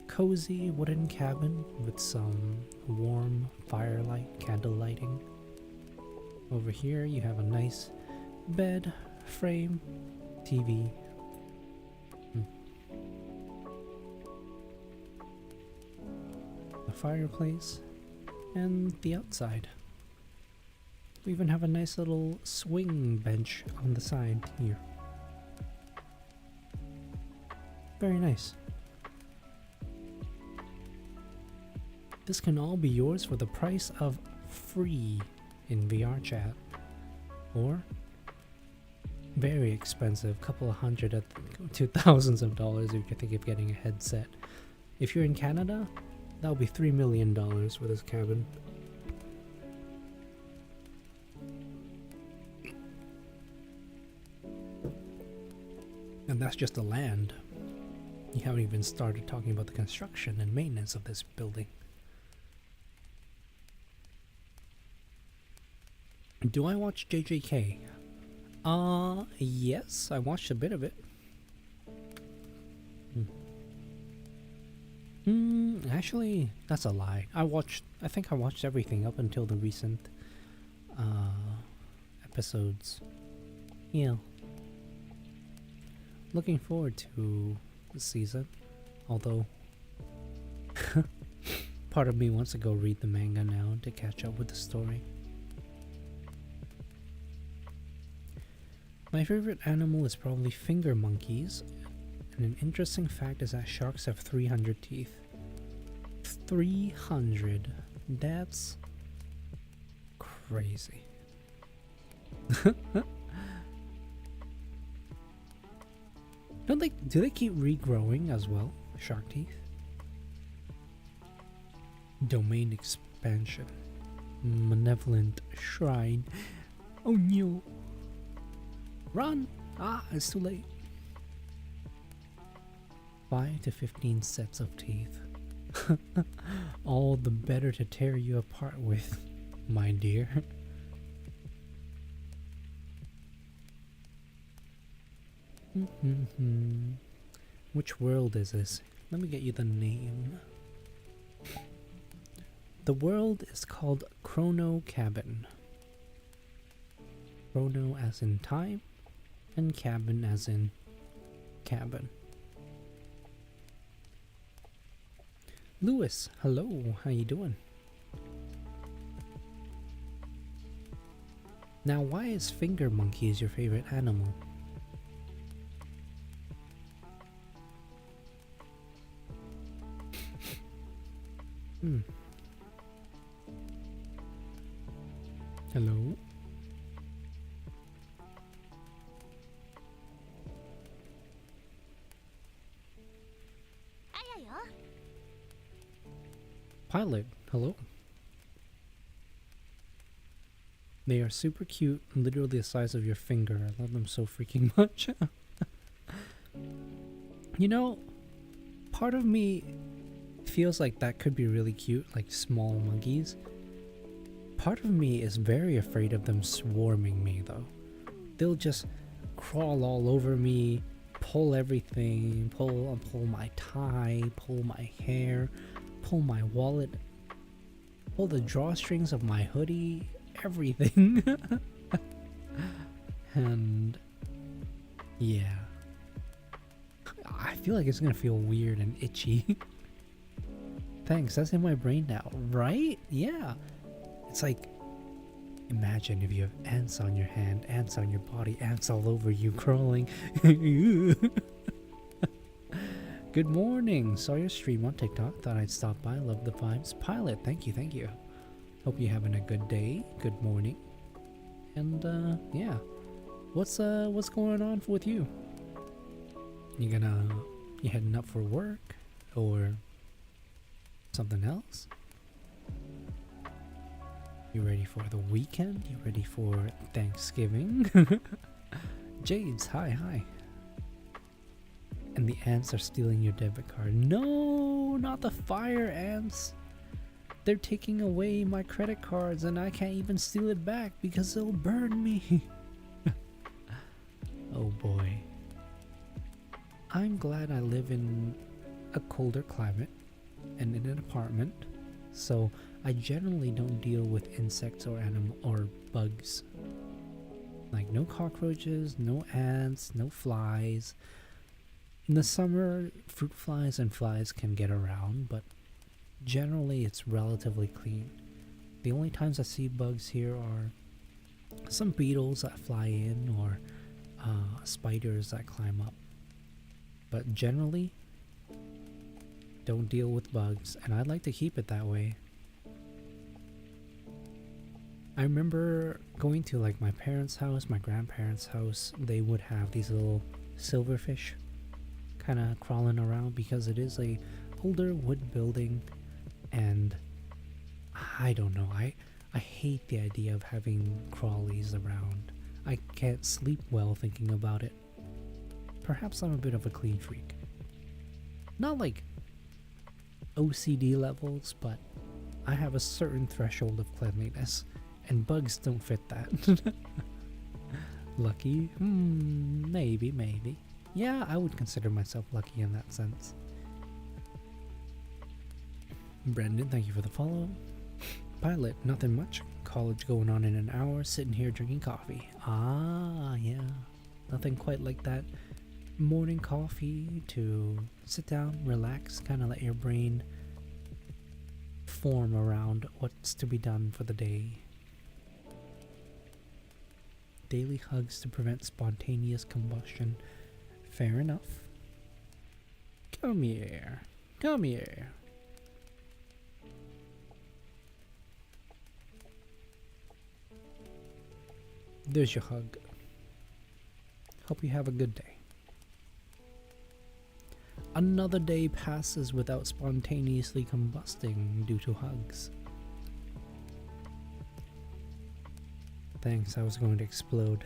cozy wooden cabin with some warm firelight, candle lighting. Over here you have a nice bed, frame, TV. The fireplace, and the outside. We even have a nice little swing bench on the side here. Very nice. This can all be yours for the price of free in VR chat, or very expensive, couple of hundred to thousands of dollars if you think of getting a headset. If you're in Canada, that'll be $3 million for this cabin. And that's just the land. You haven't even started talking about the construction and maintenance of this building. Do I watch JJK? Yes, I watched a bit of it. Actually, that's a lie. I think I watched everything up until the recent episodes. Yeah. Looking forward to the season, although part of me wants to go read the manga now to catch up with the story. My favorite animal is probably finger monkeys, and an interesting fact is that sharks have 300 teeth. 300. That's crazy. Do they keep regrowing as well? Shark teeth? Domain expansion. Malevolent shrine. Oh no. Run! Ah, it's too late. 5 to 15 sets of teeth. All the better to tear you apart with, my dear. Which world is this? Let me get you the name. The world is called Chrono Cabin. Chrono as in time, and cabin as in cabin. Lewis, hello, how you doing? Now, why is finger monkeys your favorite animal? Hello? Pilot, hello. They are super cute, literally the size of your finger. I love them so freaking much. You know, part of me feels like that could be really cute, like small monkeys. Part of me is very afraid of them swarming me though. They'll just crawl all over me, pull everything, pull my tie, pull my hair, pull my wallet, pull the drawstrings of my hoodie, everything. And yeah, I feel like it's gonna feel weird and itchy. Thanks, that's in my brain now, right? Yeah. It's like, imagine if you have ants on your hand, ants on your body, ants all over you crawling. Good morning. Saw your stream on TikTok. Thought I'd stop by. Love the vibes. Pilot, thank you, thank you. Hope you're having a good day, good morning. And yeah. What's going on with you? You heading up for work or something else? You ready for the weekend? You ready for Thanksgiving? Jades, hi. And the ants are stealing your debit card. No, not the fire ants. They're taking away my credit cards and I can't even steal it back because they'll burn me. Oh boy. I'm glad I live in a colder climate and in an apartment, so I generally don't deal with insects or bugs. Like no cockroaches, no ants, no flies. In the summer, fruit flies and flies can get around, but generally it's relatively clean. The only times I see bugs here are some beetles that fly in or spiders that climb up. But generally, don't deal with bugs, and I'd like to keep it that way. I remember going to like my parents' house, my grandparents' house. They would have these little silverfish kind of crawling around because it is a older wood building, and I don't know, I hate the idea of having crawlies around. I can't sleep well thinking about it. Perhaps I'm a bit of a clean freak. Not like OCD levels, but I have a certain threshold of cleanliness, and bugs don't fit that. Lucky? Maybe. Yeah, I would consider myself lucky in that sense. Brendan, thank you for the follow. Pilot, nothing much. College going on in an hour, sitting here drinking coffee. Ah, yeah. Nothing quite like that morning coffee to sit down, relax, kind of let your brain form around what's to be done for the day. Daily hugs to prevent spontaneous combustion. Fair enough. Come here. There's your hug. Hope you have a good day. Another day passes without spontaneously combusting due to hugs. Thanks, I was going to explode.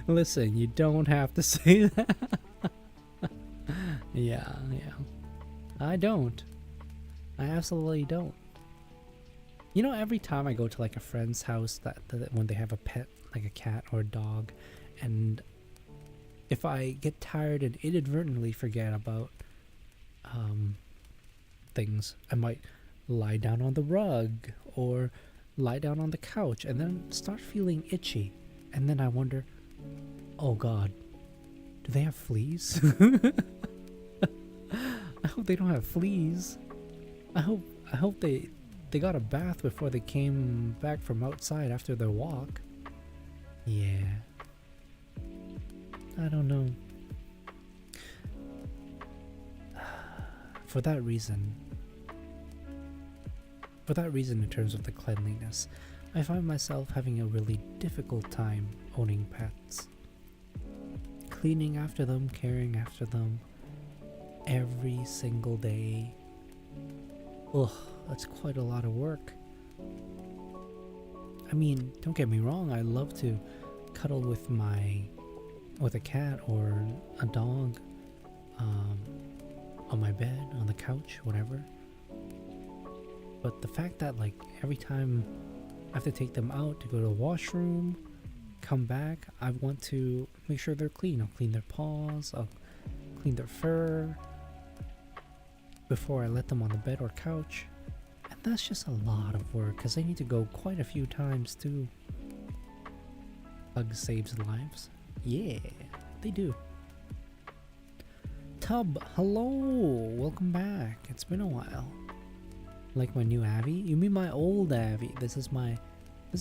Listen, you don't have to say that. Yeah. I don't. I absolutely don't. You know, every time I go to like a friend's house that when they have a pet, like a cat or a dog, and if I get tired and inadvertently forget about things, I might lie down on the rug or lie down on the couch and then start feeling itchy. And then I wonder, oh God, do they have fleas? I hope they don't have fleas. I hope they got a bath before they came back from outside after their walk. Yeah. I don't know. For that reason, in terms of the cleanliness, I find myself having a really difficult time owning pets. Cleaning after them, caring after them. every single day. Ugh, that's quite a lot of work. I mean, don't get me wrong, I love to cuddle with a cat or a dog on my bed, on the couch, whatever. But the fact that like every time I have to take them out to go to the washroom, come back, I want to make sure they're clean. I'll clean their paws, I'll clean their fur before I let them on the bed or couch. And that's just a lot of work because they need to go quite a few times too. Hugs saves lives. Yeah, they do. Tub, hello, welcome back. It's been a while. Like my new Abby? You mean my old Abby? This is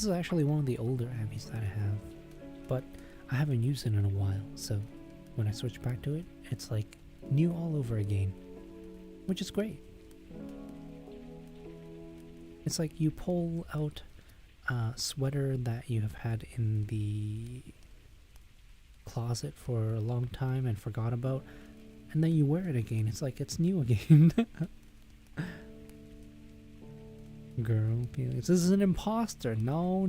actually one of the older Abbies that I have, but I haven't used it in a while. So when I switch back to it, it's like new all over again, which is great. It's like you pull out a sweater that you have had in the closet for a long time and forgot about, and then you wear it again. It's like it's new again. Girl, Felix, this is an imposter. No.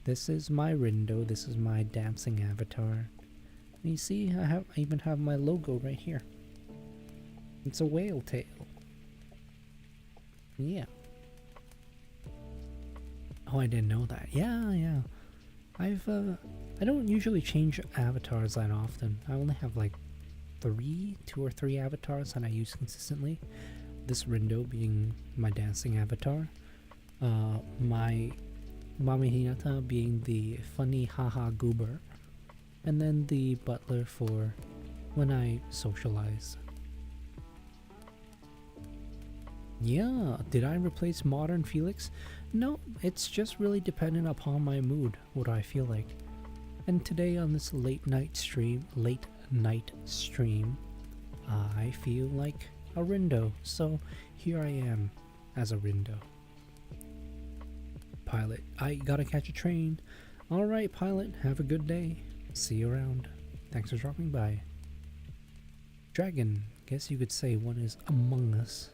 This is my Rindo. This is my dancing avatar. And you see, I even have my logo right here. It's a whale tail. Yeah. Oh, I didn't know that. Yeah. I don't usually change avatars that often. I only have like 2 or 3 avatars that I use consistently. This Rindo being my dancing avatar. My Mami Hinata being the funny haha goober. And then the butler for when I socialize. Yeah, did I replace modern Felix? No, it's just really dependent upon my mood, what I feel like. And today on this late night stream, I feel like a Rindo, so here I am as a Rindo. Pilot, I gotta catch a train. Alright, Pilot, have a good day. See you around. Thanks for dropping by. Dragon, guess you could say one is among us.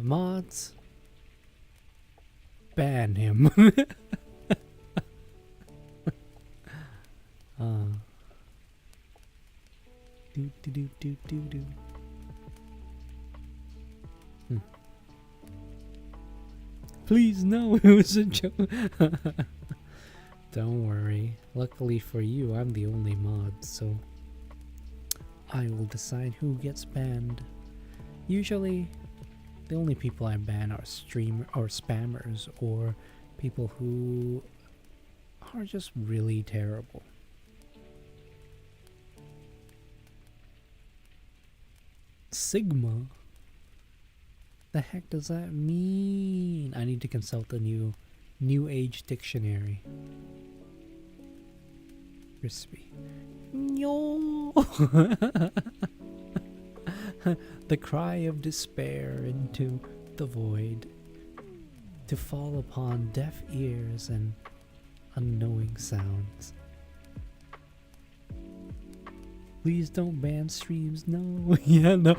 Mods, ban him. Do. Please, no, it was a joke. Don't worry. Luckily for you, I'm the only mod, so I will decide who gets banned. Usually, the only people I ban are spammers or people who are just really terrible. Sigma? The heck does that mean? I need to consult the new age dictionary. Crispy. No. The cry of despair into the void, to fall upon deaf ears and unknowing sounds. Please don't ban streams. No. Yeah, no.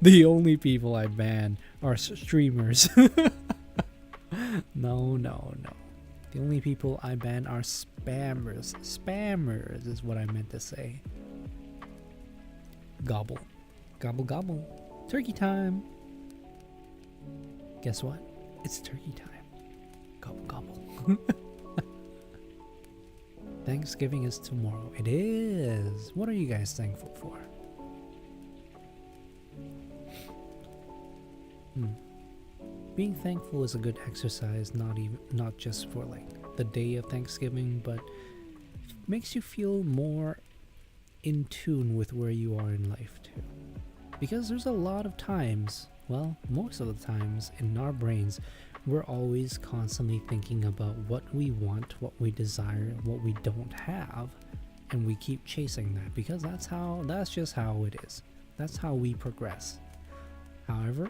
The only people I ban are streamers. No. The only people I ban are spammers. Spammers is what I meant to say. Gobble. Gobble gobble. Turkey time. Guess what? It's turkey time. Gobble gobble. Thanksgiving is tomorrow. It is. What are you guys thankful for? Being thankful is a good exercise, not just for like the day of Thanksgiving, but makes you feel more in tune with where you are in life too. Because there's a lot of times, well, most of the times in our brains, we're always constantly thinking about what we want, what we desire, what we don't have, and we keep chasing that because that's just how it is. That's how we progress. However,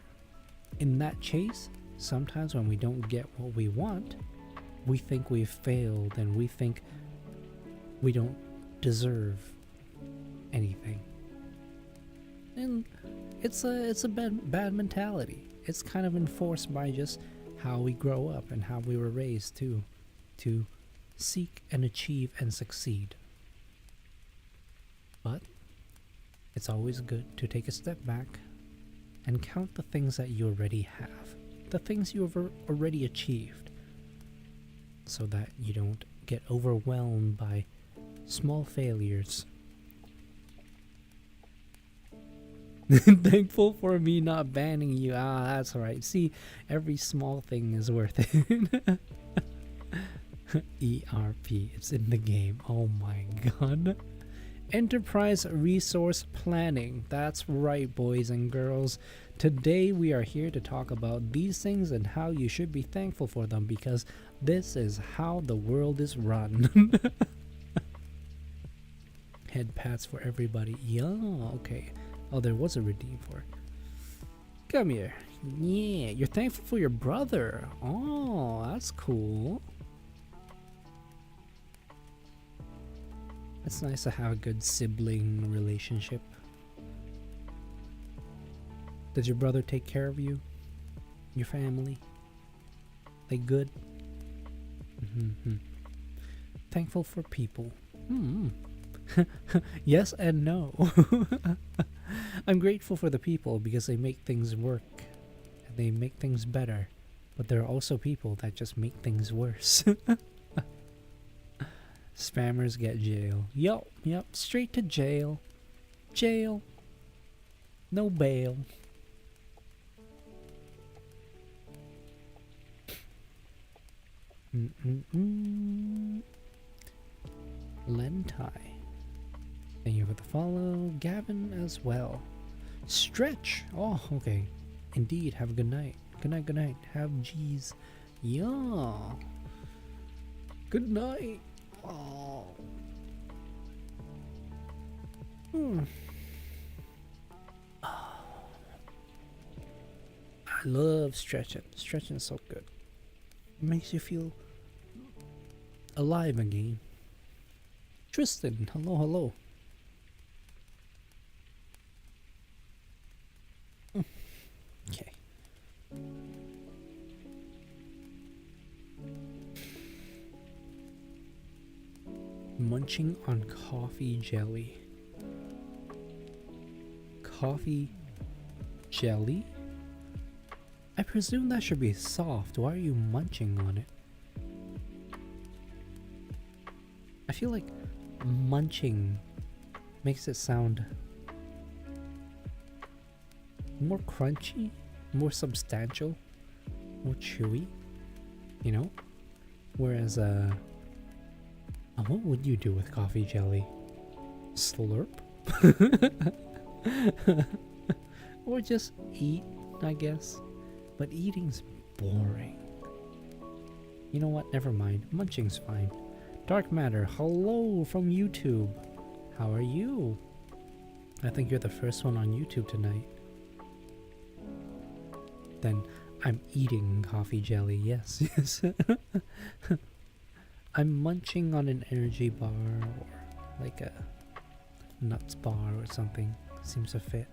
in that chase, Sometimes when we don't get what we want, we think we've failed and we think we don't deserve anything. And it's a bad mentality. It's kind of enforced by just how we grow up and how we were raised too, to seek and achieve and succeed. But it's always good to take a step back and count the things that you already have, the things you have already achieved, so that you don't get overwhelmed by small failures. Thankful for me not banning you. Ah, that's right. See, every small thing is worth it. ERP, it's in the game. Oh my god. Enterprise Resource Planning. That's right, boys and girls. Today we are here to talk about these things and how you should be thankful for them, because this is how the world is run. Head pats for everybody. Yeah, okay. Oh, there was a redeem for it. Come here. Yeah, you're thankful for your brother. Oh, that's cool. It's nice to have a good sibling relationship. Does your brother take care of you? Your family? They good? Mm-hmm. Thankful for people. Yes and no. I'm grateful for the people because they make things work. And they make things better. But there are also people that just make things worse. Spammers get jail. Yep, straight to jail. Jail. No bail. Lentai. Thank you for the follow. Gavin as well. Stretch. Oh, okay. Indeed. Have a good night. Good night, good night. Have G's. Yeah. Good night. Oh. I love stretching. Stretching is so good. It makes you feel alive again. Tristan, hello. Okay. Munching on coffee jelly. Coffee jelly? I presume that should be soft. Why are you munching on it? I feel like munching makes it sound more crunchy, more substantial, more chewy, you know? Whereas, what would you do with coffee jelly? Slurp? Or just eat, I guess. But eating's boring. You know what? Never mind. Munching's fine. Dark Matter, hello from YouTube. How are you? I think you're the first one on YouTube tonight. Then I'm eating coffee jelly. Yes. I'm munching on an energy bar or like a nuts bar or something. Seems to fit.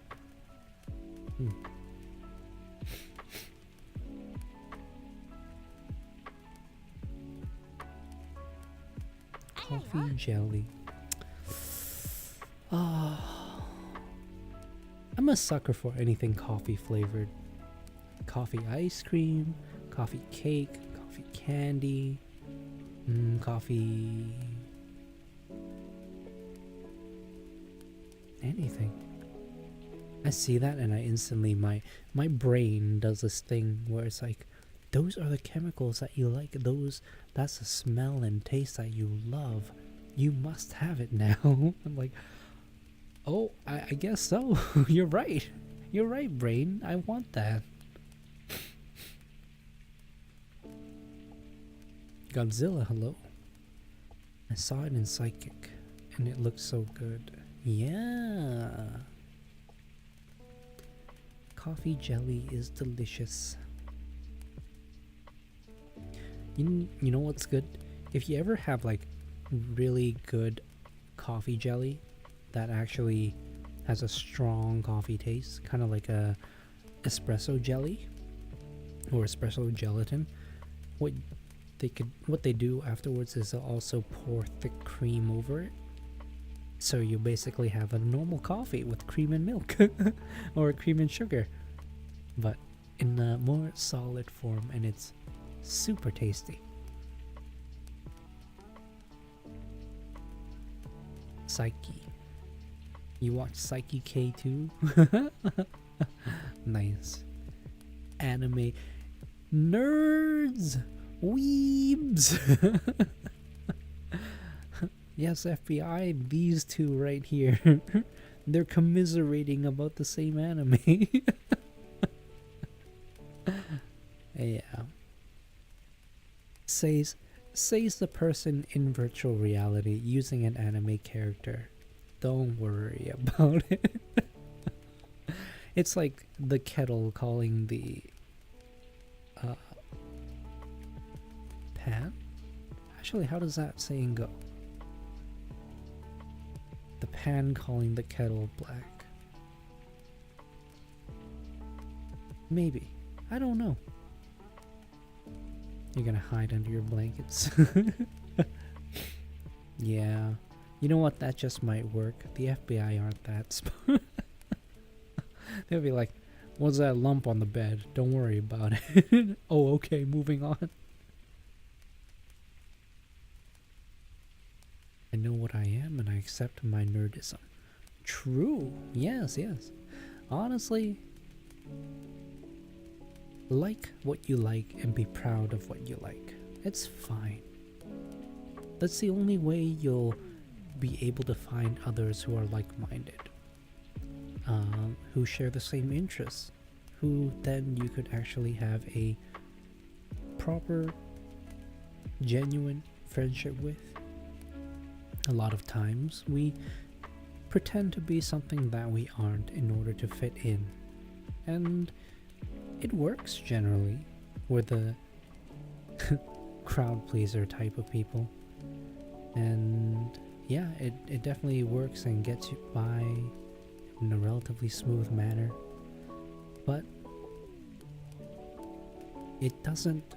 Coffee jelly. I'm a sucker for anything coffee flavored. Coffee ice cream, coffee cake, coffee candy, coffee... anything. I see that and I instantly, my brain does this thing where it's like, those are the chemicals that you like. That's the smell and taste that you love. You must have it now. I'm like, oh, I guess so. You're right. You're right, brain. I want that. Godzilla, hello. I saw it in Psychic, and it looked so good. Yeah. Coffee jelly is delicious. You know what's good? If you ever have like really good coffee jelly that actually has a strong coffee taste, kind of like a espresso jelly or espresso gelatin, what what they do afterwards is they'll also pour thick cream over it. So you basically have a normal coffee with cream and milk or cream and sugar, but in a more solid form, and it's super tasty. Psyche. You watch Psyche K2? Nice. Anime nerds! Weebs! Yes, FBI, these two right here. They're commiserating about the same anime. Yeah. Says the person in virtual reality using an anime character. Don't worry about it. It's like the kettle calling the pan? Actually, how does that saying go? The pan calling the kettle black. Maybe. I don't know. You're gonna hide under your blankets. Yeah. You know what? That just might work. The FBI aren't that smart. They'll be like, what's that lump on the bed? Don't worry about it. Oh, okay, moving on. I know what I am and I accept my nerdism. True. Yes, yes. Honestly, like what you like and be proud of what you like. It's fine. That's the only way you'll be able to find others who are like-minded, who share the same interests, who then you could actually have a proper, genuine friendship with. A lot of times we pretend to be something that we aren't in order to fit in, and it works generally. We're the crowd pleaser type of people, and yeah, it definitely works and gets you by in a relatively smooth manner, but it doesn't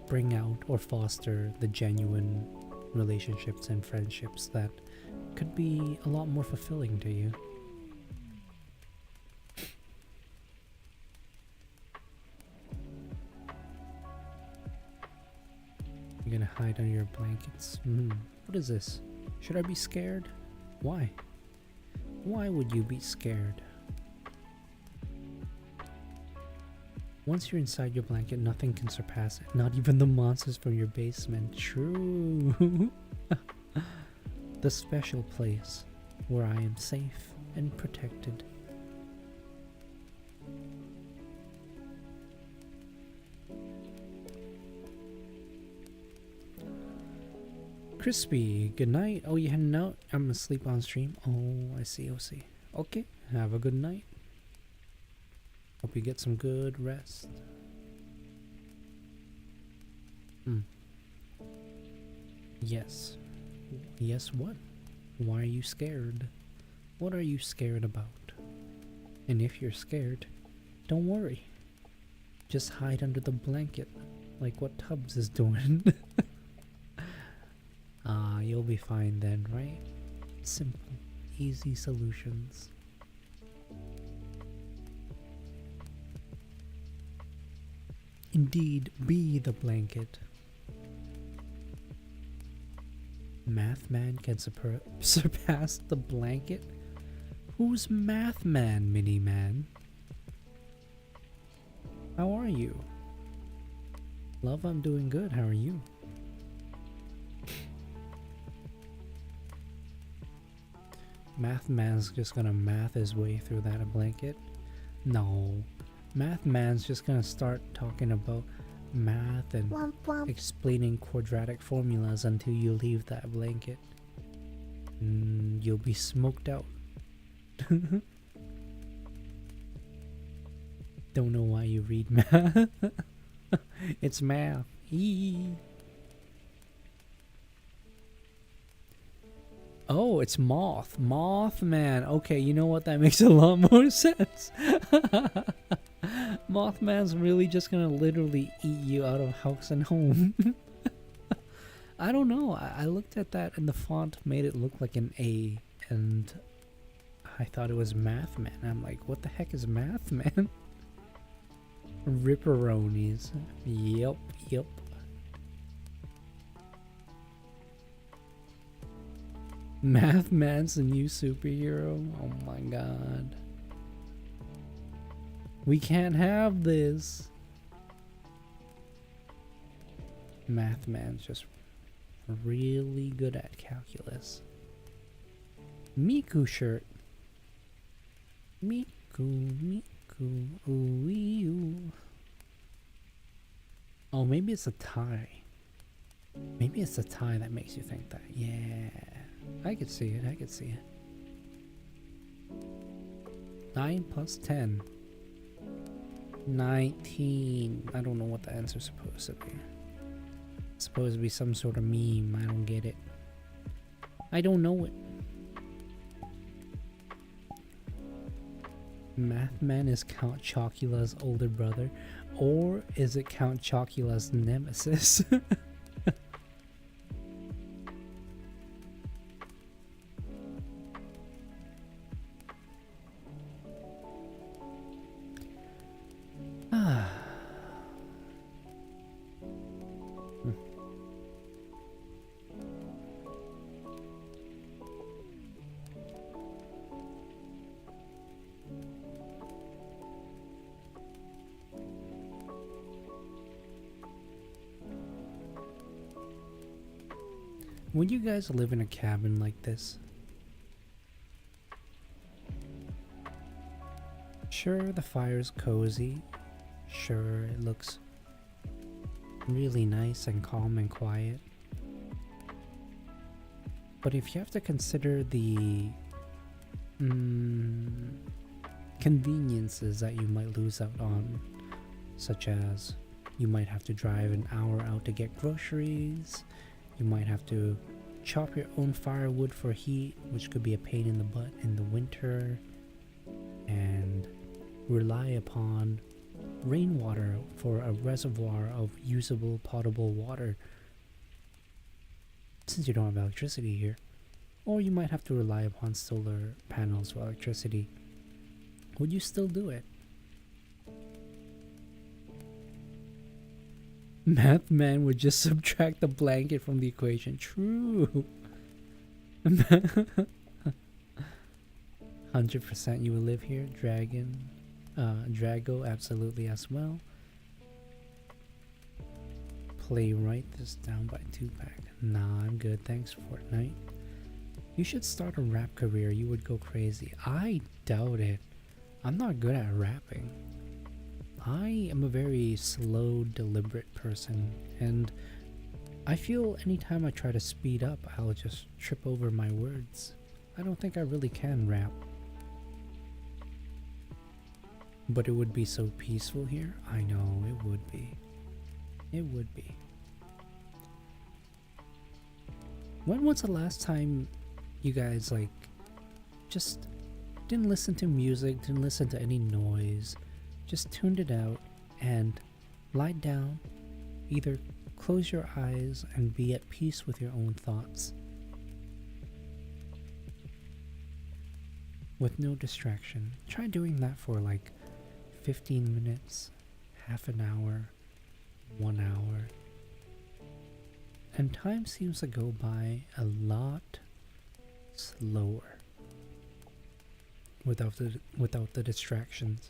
bring out or foster the genuine relationships and friendships that could be a lot more fulfilling to you. You're gonna hide under your blankets. What is this? Should I be scared? Why? Why would you be scared? Once you're inside your blanket, nothing can surpass it. Not even the monsters from your basement. True. The special place where I am safe and protected. Crispy, good night. Oh, you heading out? I'm gonna sleep on stream. Oh, I see. Okay, have a good night. Hope you get some good rest. Yes. Yes, what? Why are you scared? What are you scared about? And if you're scared, don't worry. Just hide under the blanket, like what Tubbs is doing. You'll be fine then, right? Simple, easy solutions. Indeed, be the blanket. Math Man can surpass the blanket? Who's Math Man, Mini Man? How are you? Love, I'm doing good. How are you? Math Man's just gonna math his way through that blanket? No. Math Man's just gonna start talking about math and explaining quadratic formulas until you leave that blanket. You'll be smoked out. Don't know why you read math. It's math. Eee. Oh, it's Moth. Mothman. Okay, you know what? That makes a lot more sense. Mothman's really just gonna literally eat you out of house and home. I don't know. I looked at that and the font made it look like an A, and I thought it was Mathman. I'm like, what the heck is Mathman? Ripperonis. Yep, yep. Mathman's the new superhero? Oh my god. We can't have this. Mathman's just really good at calculus. Miku shirt. Miku, Miku, ooh, ooh. Oh, maybe it's a tie. Maybe it's a tie that makes you think that. Yeah. I could see it, I could see it. 9 plus 10. 19. I don't know what the answer's supposed to be. It's supposed to be some sort of meme. I don't get it. I don't know it. Mathman is Count Chocula's older brother, or is it Count Chocula's nemesis? Would you guys live in a cabin like this? Sure, the fire's cozy. Sure, it looks really nice and calm and quiet. But if you have to consider the conveniences that you might lose out on, such as you might have to drive an hour out to get groceries, you might have to chop your own firewood for heat, which could be a pain in the butt in the winter, and rely upon rainwater for a reservoir of usable potable water since you don't have electricity here. Or you might have to rely upon solar panels for electricity. Would you still do it? Mathman would just subtract the blanket from the equation. True. 100% you will live here. Drago, absolutely as well. Play write this down by 2-pack. Nah, I'm good. Thanks, Fortnite. You should start a rap career. You would go crazy. I doubt it. I'm not good at rapping. I am a very slow, deliberate person, and I feel anytime I try to speed up, I'll just trip over my words. I don't think I really can rap. But it would be so peaceful here. I know, it would be. It would be. When was the last time you guys, like, just didn't listen to music, didn't listen to any noise, just tuned it out and lied down, either close your eyes and be at peace with your own thoughts with no distraction? Try doing that for like 15 minutes, half an hour, 1 hour, and time seems to go by a lot slower without the distractions.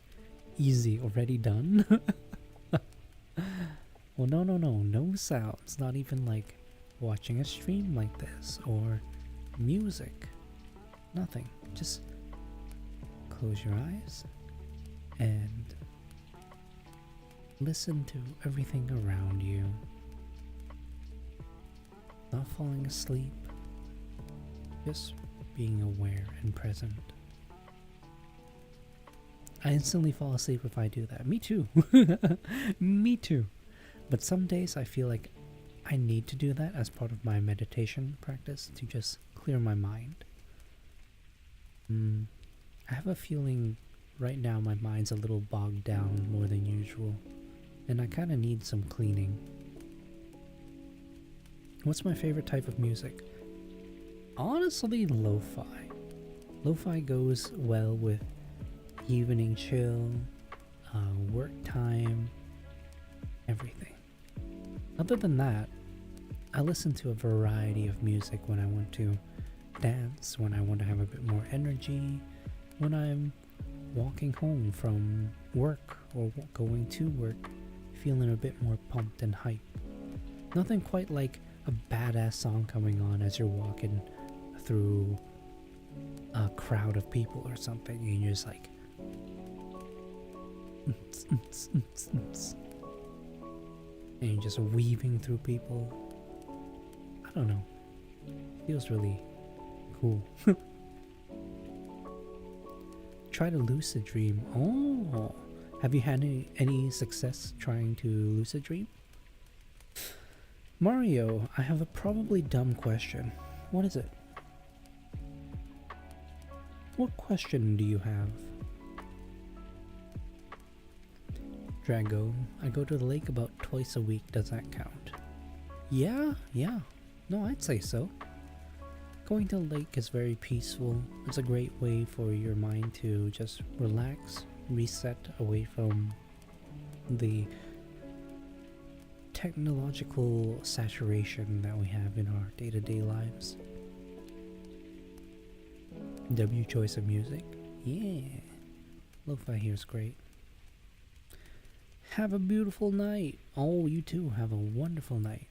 Easy, already done. Well, no sounds, not even like watching a stream like this or music, nothing. Just close your eyes and listen to everything around you. Not falling asleep, just being aware and present. I instantly fall asleep if I do that. Me too. Me too. But some days I feel like I need to do that as part of my meditation practice to just clear my mind. I have a feeling right now my mind's a little bogged down more than usual, and I kind of need some cleaning. What's my favorite type of music? Honestly, lo-fi. Lo-fi goes well with evening chill, work time, everything. Other than that, I listen to a variety of music when I want to dance, when I want to have a bit more energy, when I'm walking home from work or going to work, feeling a bit more pumped and hyped. Nothing quite like a badass song coming on as you're walking through a crowd of people or something, and you're just like, and you're just weaving through people. I don't know. Feels really cool. Try to lucid dream. Oh, have you had any success trying to lucid dream? Mario, I have a probably dumb question. What is it? What question do you have? Drago, I go to the lake about twice a week. Does that count? Yeah. No, I'd say so. Going to the lake is very peaceful. It's a great way for your mind to just relax, reset away from the technological saturation that we have in our day-to-day lives. W choice of music? Yeah. Lo-fi here is great. Have a beautiful night. Oh, you too. Have a wonderful night.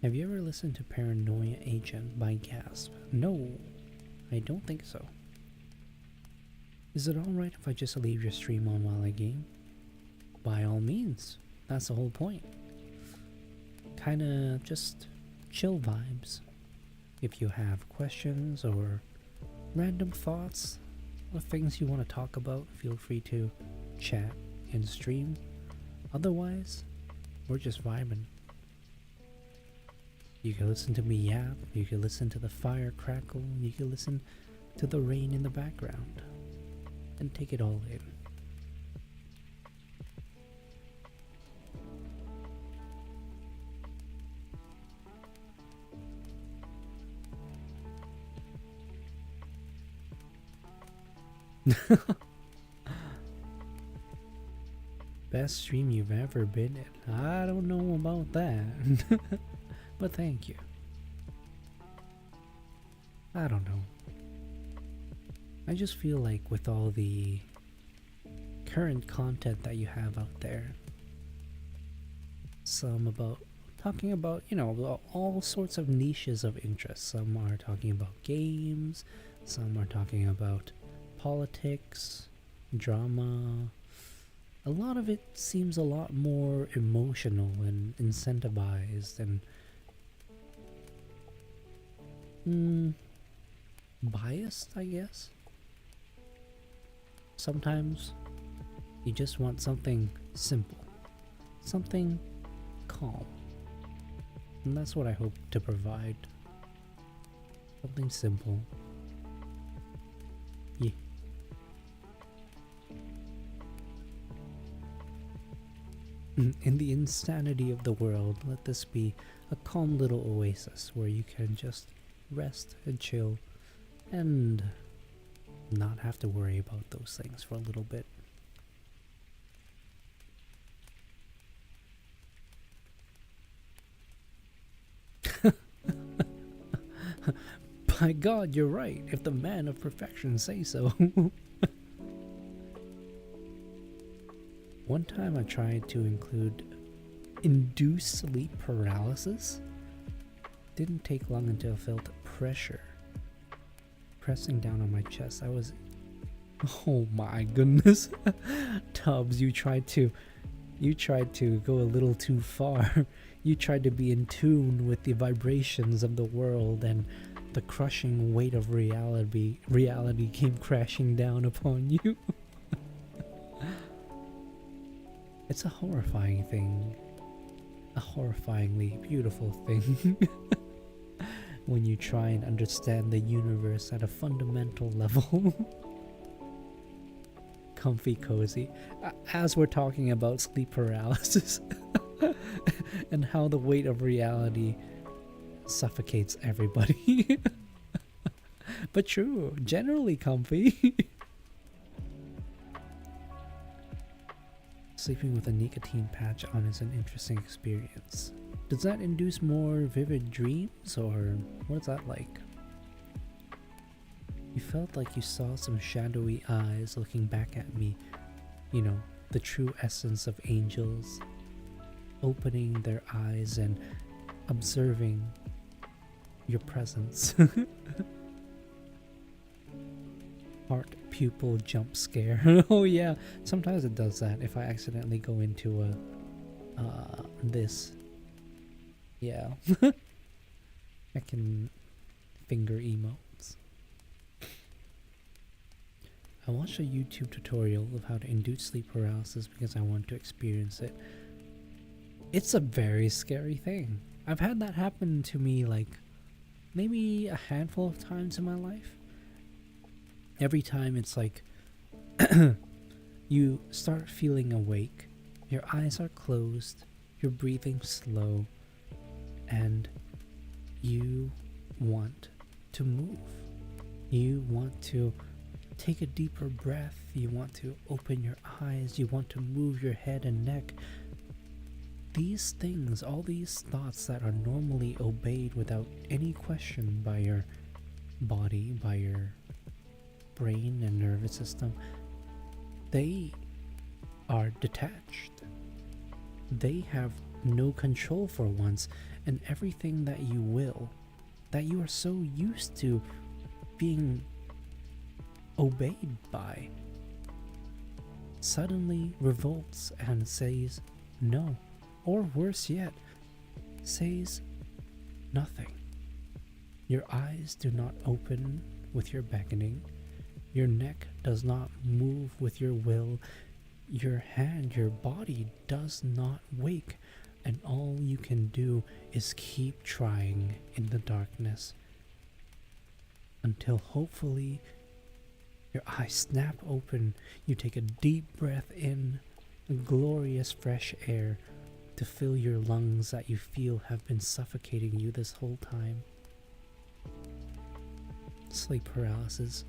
Have you ever listened to Paranoia Agent by Gasp? No, I don't think so. Is it alright if I just leave your stream on while I game? By all means. That's the whole point. Kinda just chill vibes. If you have questions or random thoughts or things you want to talk about, feel free to chat and stream. Otherwise, we're just vibing. You can listen to me yap, you can listen to the fire crackle, you can listen to the rain in the background, and take it all in. Best stream you've ever been in? I don't know about that. But thank you. I don't know. I just feel like with all the current content that you have out there, some about talking about, all sorts of niches of interest. Some are talking about games, some are talking about politics, drama. A lot of it seems a lot more emotional and incentivized and biased, I guess. Sometimes you just want something simple, something calm, and that's what I hope to provide. Something simple. Yeah. In the insanity of the world, let this be a calm little oasis where you can just rest and chill and not have to worry about those things for a little bit. By God, you're right, if the man of perfection say so. One time I tried to include induced sleep paralysis. Didn't take long until I felt pressure pressing down on my chest. Oh my goodness. Tubbs, you tried to go a little too far. You tried to be in tune with the vibrations of the world, and the crushing weight of reality came crashing down upon you. It's a horrifying thing. A horrifyingly beautiful thing. When you try and understand the universe at a fundamental level. Comfy cozy. As we're talking about sleep paralysis. And how the weight of reality suffocates everybody. But true, generally comfy. Sleeping with a nicotine patch on is an interesting experience. Does that induce more vivid dreams, or what's that like? You felt like you saw some shadowy eyes looking back at me. You know, the true essence of angels. Opening their eyes and observing your presence. Heart pupil jump scare. Oh yeah, sometimes it does that if I accidentally go into this. Yeah. I can finger emotes. I watched a YouTube tutorial of how to induce sleep paralysis because I want to experience it. It's a very scary thing. I've had that happen to me like maybe a handful of times in my life. Every time it's like you start feeling awake, your eyes are closed, you're breathing slow, and you want to move. You want to take a deeper breath, you want to open your eyes, you want to move your head and neck. These things, all these thoughts that are normally obeyed without any question by your body, by your brain and nervous system, they are detached. They have no control for once, and everything that you will, that you are so used to being obeyed by, suddenly revolts and says no. Or worse yet, says nothing. Your eyes do not open with your beckoning. Your neck does not move with your will. Your hand, your body does not wake. And all you can do is keep trying in the darkness. Until hopefully your eyes snap open. You take a deep breath in, glorious fresh air, to fill your lungs that you feel have been suffocating you this whole time. Sleep paralysis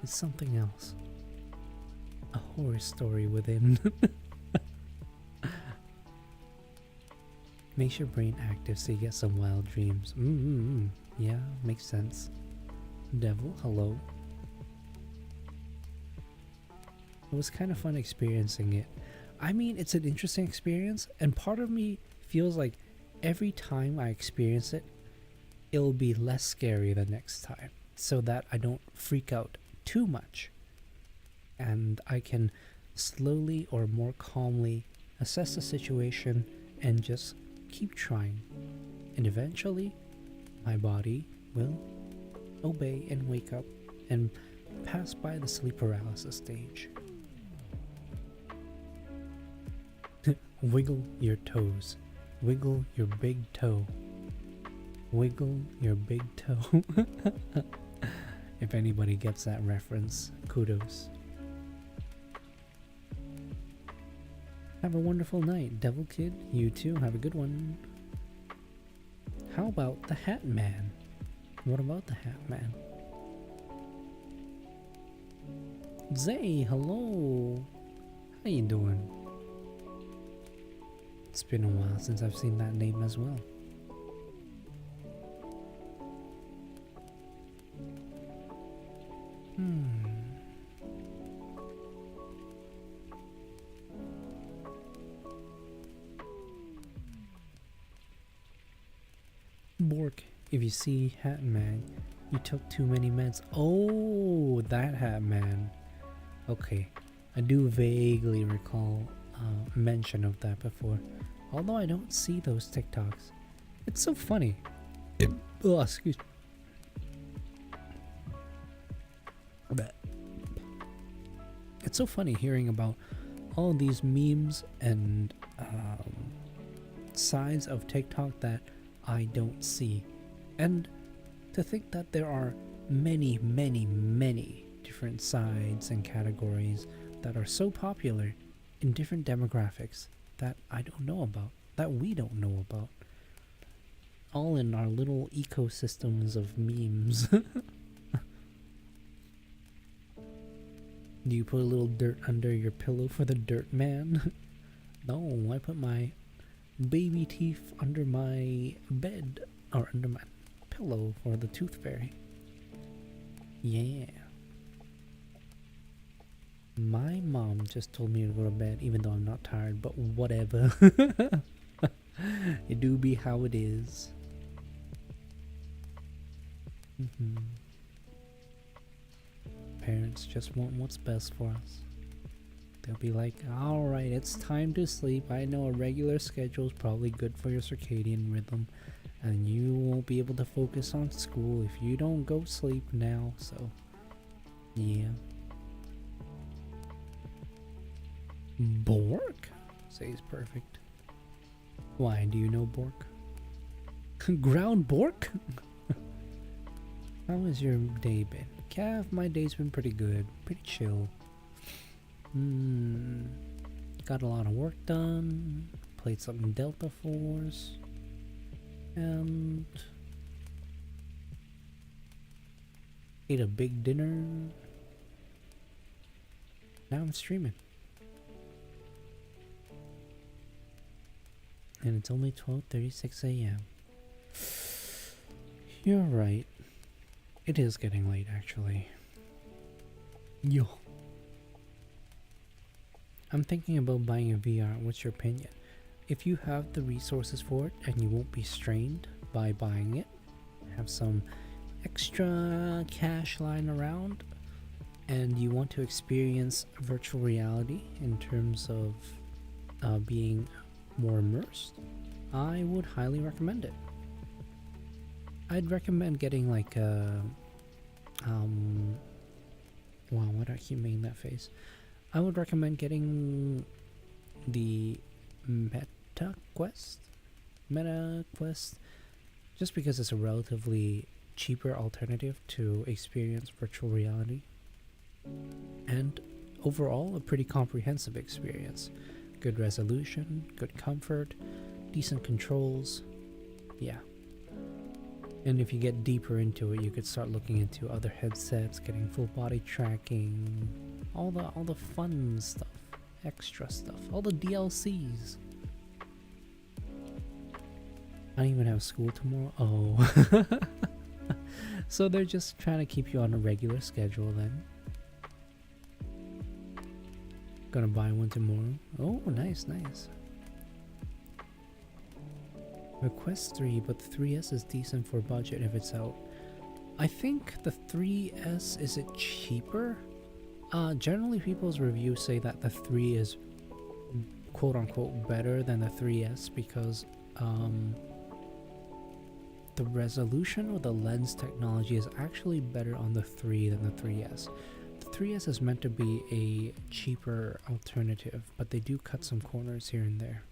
is something else. A horror story within. Makes your brain active so you get some wild dreams. Yeah, makes sense. Devil, hello. It was kind of fun experiencing it. I mean, it's an interesting experience, and part of me feels like every time I experience it, it'll be less scary the next time, so that I don't freak out too much, and I can slowly or more calmly assess the situation and just keep trying, and eventually my body will obey and wake up and pass by the sleep paralysis stage. Wiggle your toes. Wiggle your big toe. Wiggle your big toe. If anybody gets that reference, kudos. Have a wonderful night, Devil Kid. You too, have a good one. How about the Hat Man? What about the Hat Man? Zay, hello. How you doing? It's been a while since I've seen that name as well. Bork, if you see Hat Man, you took too many meds. Oh, that Hat Man. Okay, I do vaguely recall mention of that before, although I don't see those TikToks. It's so funny. Oh, excuse me. It's so funny hearing about all these memes and sides of TikTok that I don't see. And to think that there are many, many, many different sides and categories that are so popular in different demographics that I don't know about, that we don't know about. All in our little ecosystems of memes. Do you put a little dirt under your pillow for the dirt man? No, I put my baby teeth under my bed, or under my pillow for the tooth fairy. Yeah. My mom just told me to go to bed even though I'm not tired, but whatever. It do be how it is. Parents just want what's best for us. They'll be like, alright, it's time to sleep. I know a regular schedule is probably good for your circadian rhythm, and you won't be able to focus on school if you don't go sleep now, so yeah. Bork? Says perfect. Why, do you know Bork? Ground Bork? How has your day been? Cav, my day's been pretty good. Pretty chill. Got a lot of work done. Played some Delta Force. And ate a big dinner. Now I'm streaming. And it's only 12:36 a.m. You're right. It is getting late, actually. Yo. I'm thinking about buying a VR. What's your opinion? If you have the resources for it and you won't be strained by buying it, have some extra cash lying around, and you want to experience virtual reality in terms of being more immersed, I would highly recommend it. I'd recommend getting like a wow, why do I keep making that face? I would recommend getting the Meta Quest, just because it's a relatively cheaper alternative to experience virtual reality, and overall a pretty comprehensive experience. Good resolution, good comfort, decent controls, yeah. And if you get deeper into it, you could start looking into other headsets, getting full body tracking, all the fun stuff, extra stuff, all the DLCs. I don't even have school tomorrow. Oh. So they're just trying to keep you on a regular schedule then. Gonna buy one tomorrow. Oh, nice. Request 3, but the 3S is decent for budget if it's out. I think the 3S, is it cheaper? Generally people's reviews say that the 3 is quote unquote better than the 3S because the resolution or the lens technology is actually better on the 3 than the 3S. The 3S is meant to be a cheaper alternative, but they do cut some corners here and there.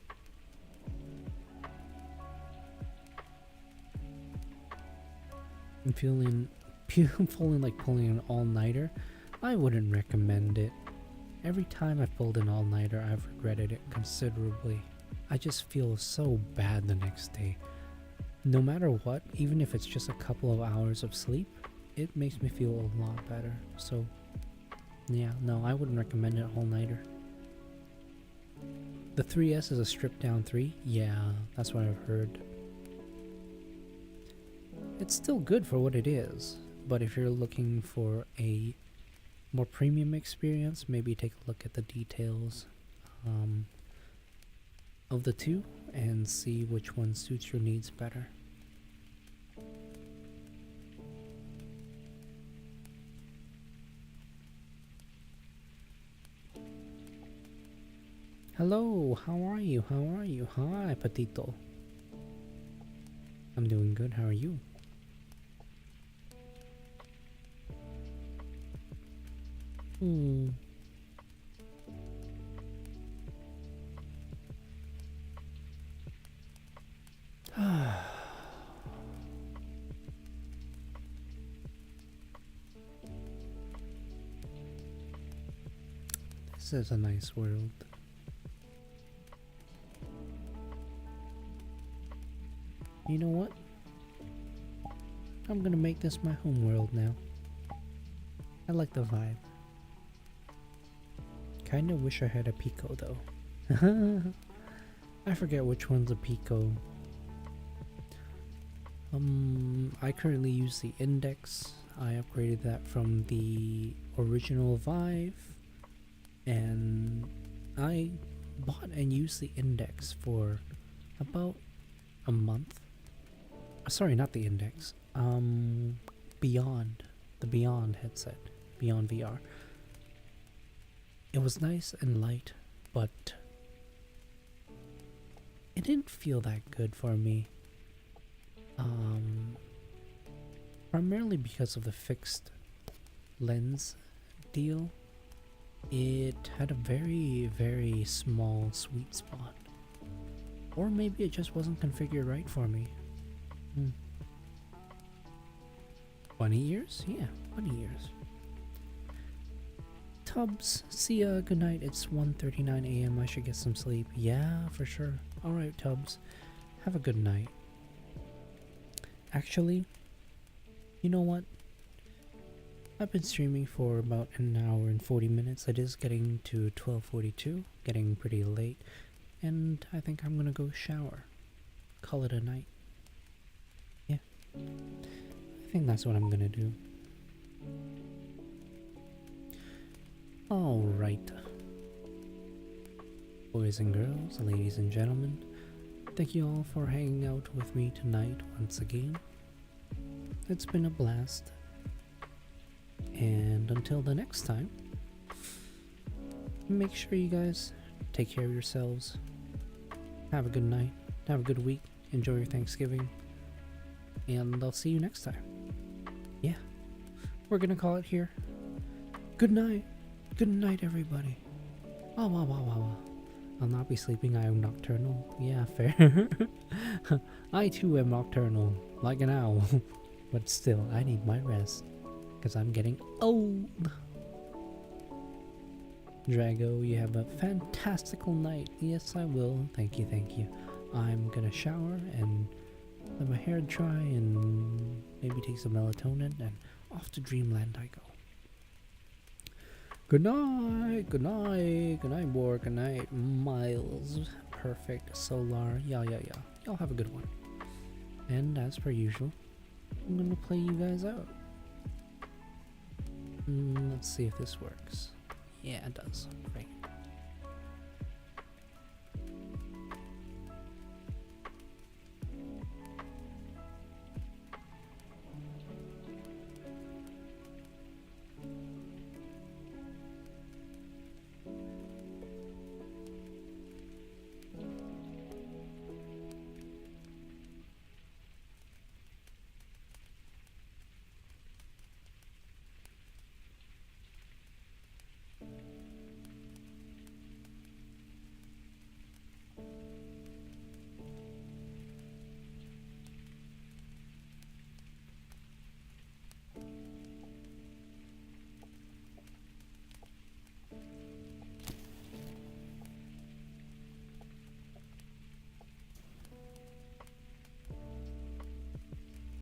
I'm feeling like pulling an all-nighter. I wouldn't recommend it. Every time I've pulled an all-nighter, I've regretted it considerably. I just feel so bad the next day. No matter what, even if it's just a couple of hours of sleep, it makes me feel a lot better. So, yeah, no, I wouldn't recommend it all-nighter. The 3S is a stripped-down 3? Yeah, that's what I've heard. It's still good for what it is, but if you're looking for a more premium experience, maybe take a look at the details of the two and see which one suits your needs better. Hello, how are you? Hi, Patito. I'm doing good, how are you? This is a nice world. You know what? I'm gonna make this my home world now. I like the vibe. Kinda wish I had a Pico though. I forget which one's a Pico. I currently use the Index. I upgraded that from the original Vive, and I bought and used the Index for about a month. Sorry, not the Index. Beyond. The Beyond headset. Beyond VR. It was nice and light, but it didn't feel that good for me. Primarily because of the fixed lens deal. It had a very, very small sweet spot. Or maybe it just wasn't configured right for me. Bunny ears? Yeah, bunny ears. Tubbs, see ya, good night. It's 1:39 a.m. I should get some sleep. Yeah, for sure. Alright, Tubbs. Have a good night. Actually, you know what? I've been streaming for about an hour and 40 minutes. It is getting to 12:42, getting pretty late, and I think I'm gonna go shower. Call it a night. Yeah. I think that's what I'm gonna do. Alright. Boys and girls, ladies and gentlemen, thank you all for hanging out with me tonight once again. It's been a blast. And until the next time, make sure you guys take care of yourselves. Have a good night. Have a good week. Enjoy your Thanksgiving. And I'll see you next time. Yeah. We're gonna call it here. Good night. Good night, everybody. Oh, wow, wow, wow, wow. I'll not be sleeping. I am nocturnal. Yeah, fair. I too am nocturnal, like an owl. But still, I need my rest. Because I'm getting old. Drago, you have a fantastical night. Yes, I will. Thank you, thank you. I'm gonna shower and let my hair dry and maybe take some melatonin, and off to dreamland I go. Good night, good night, good night, Borg, good night, Miles, Perfect, Solar, yeah. Y'all have a good one. And as per usual, I'm gonna play you guys out. Let's see if this works. Yeah, it does. Great.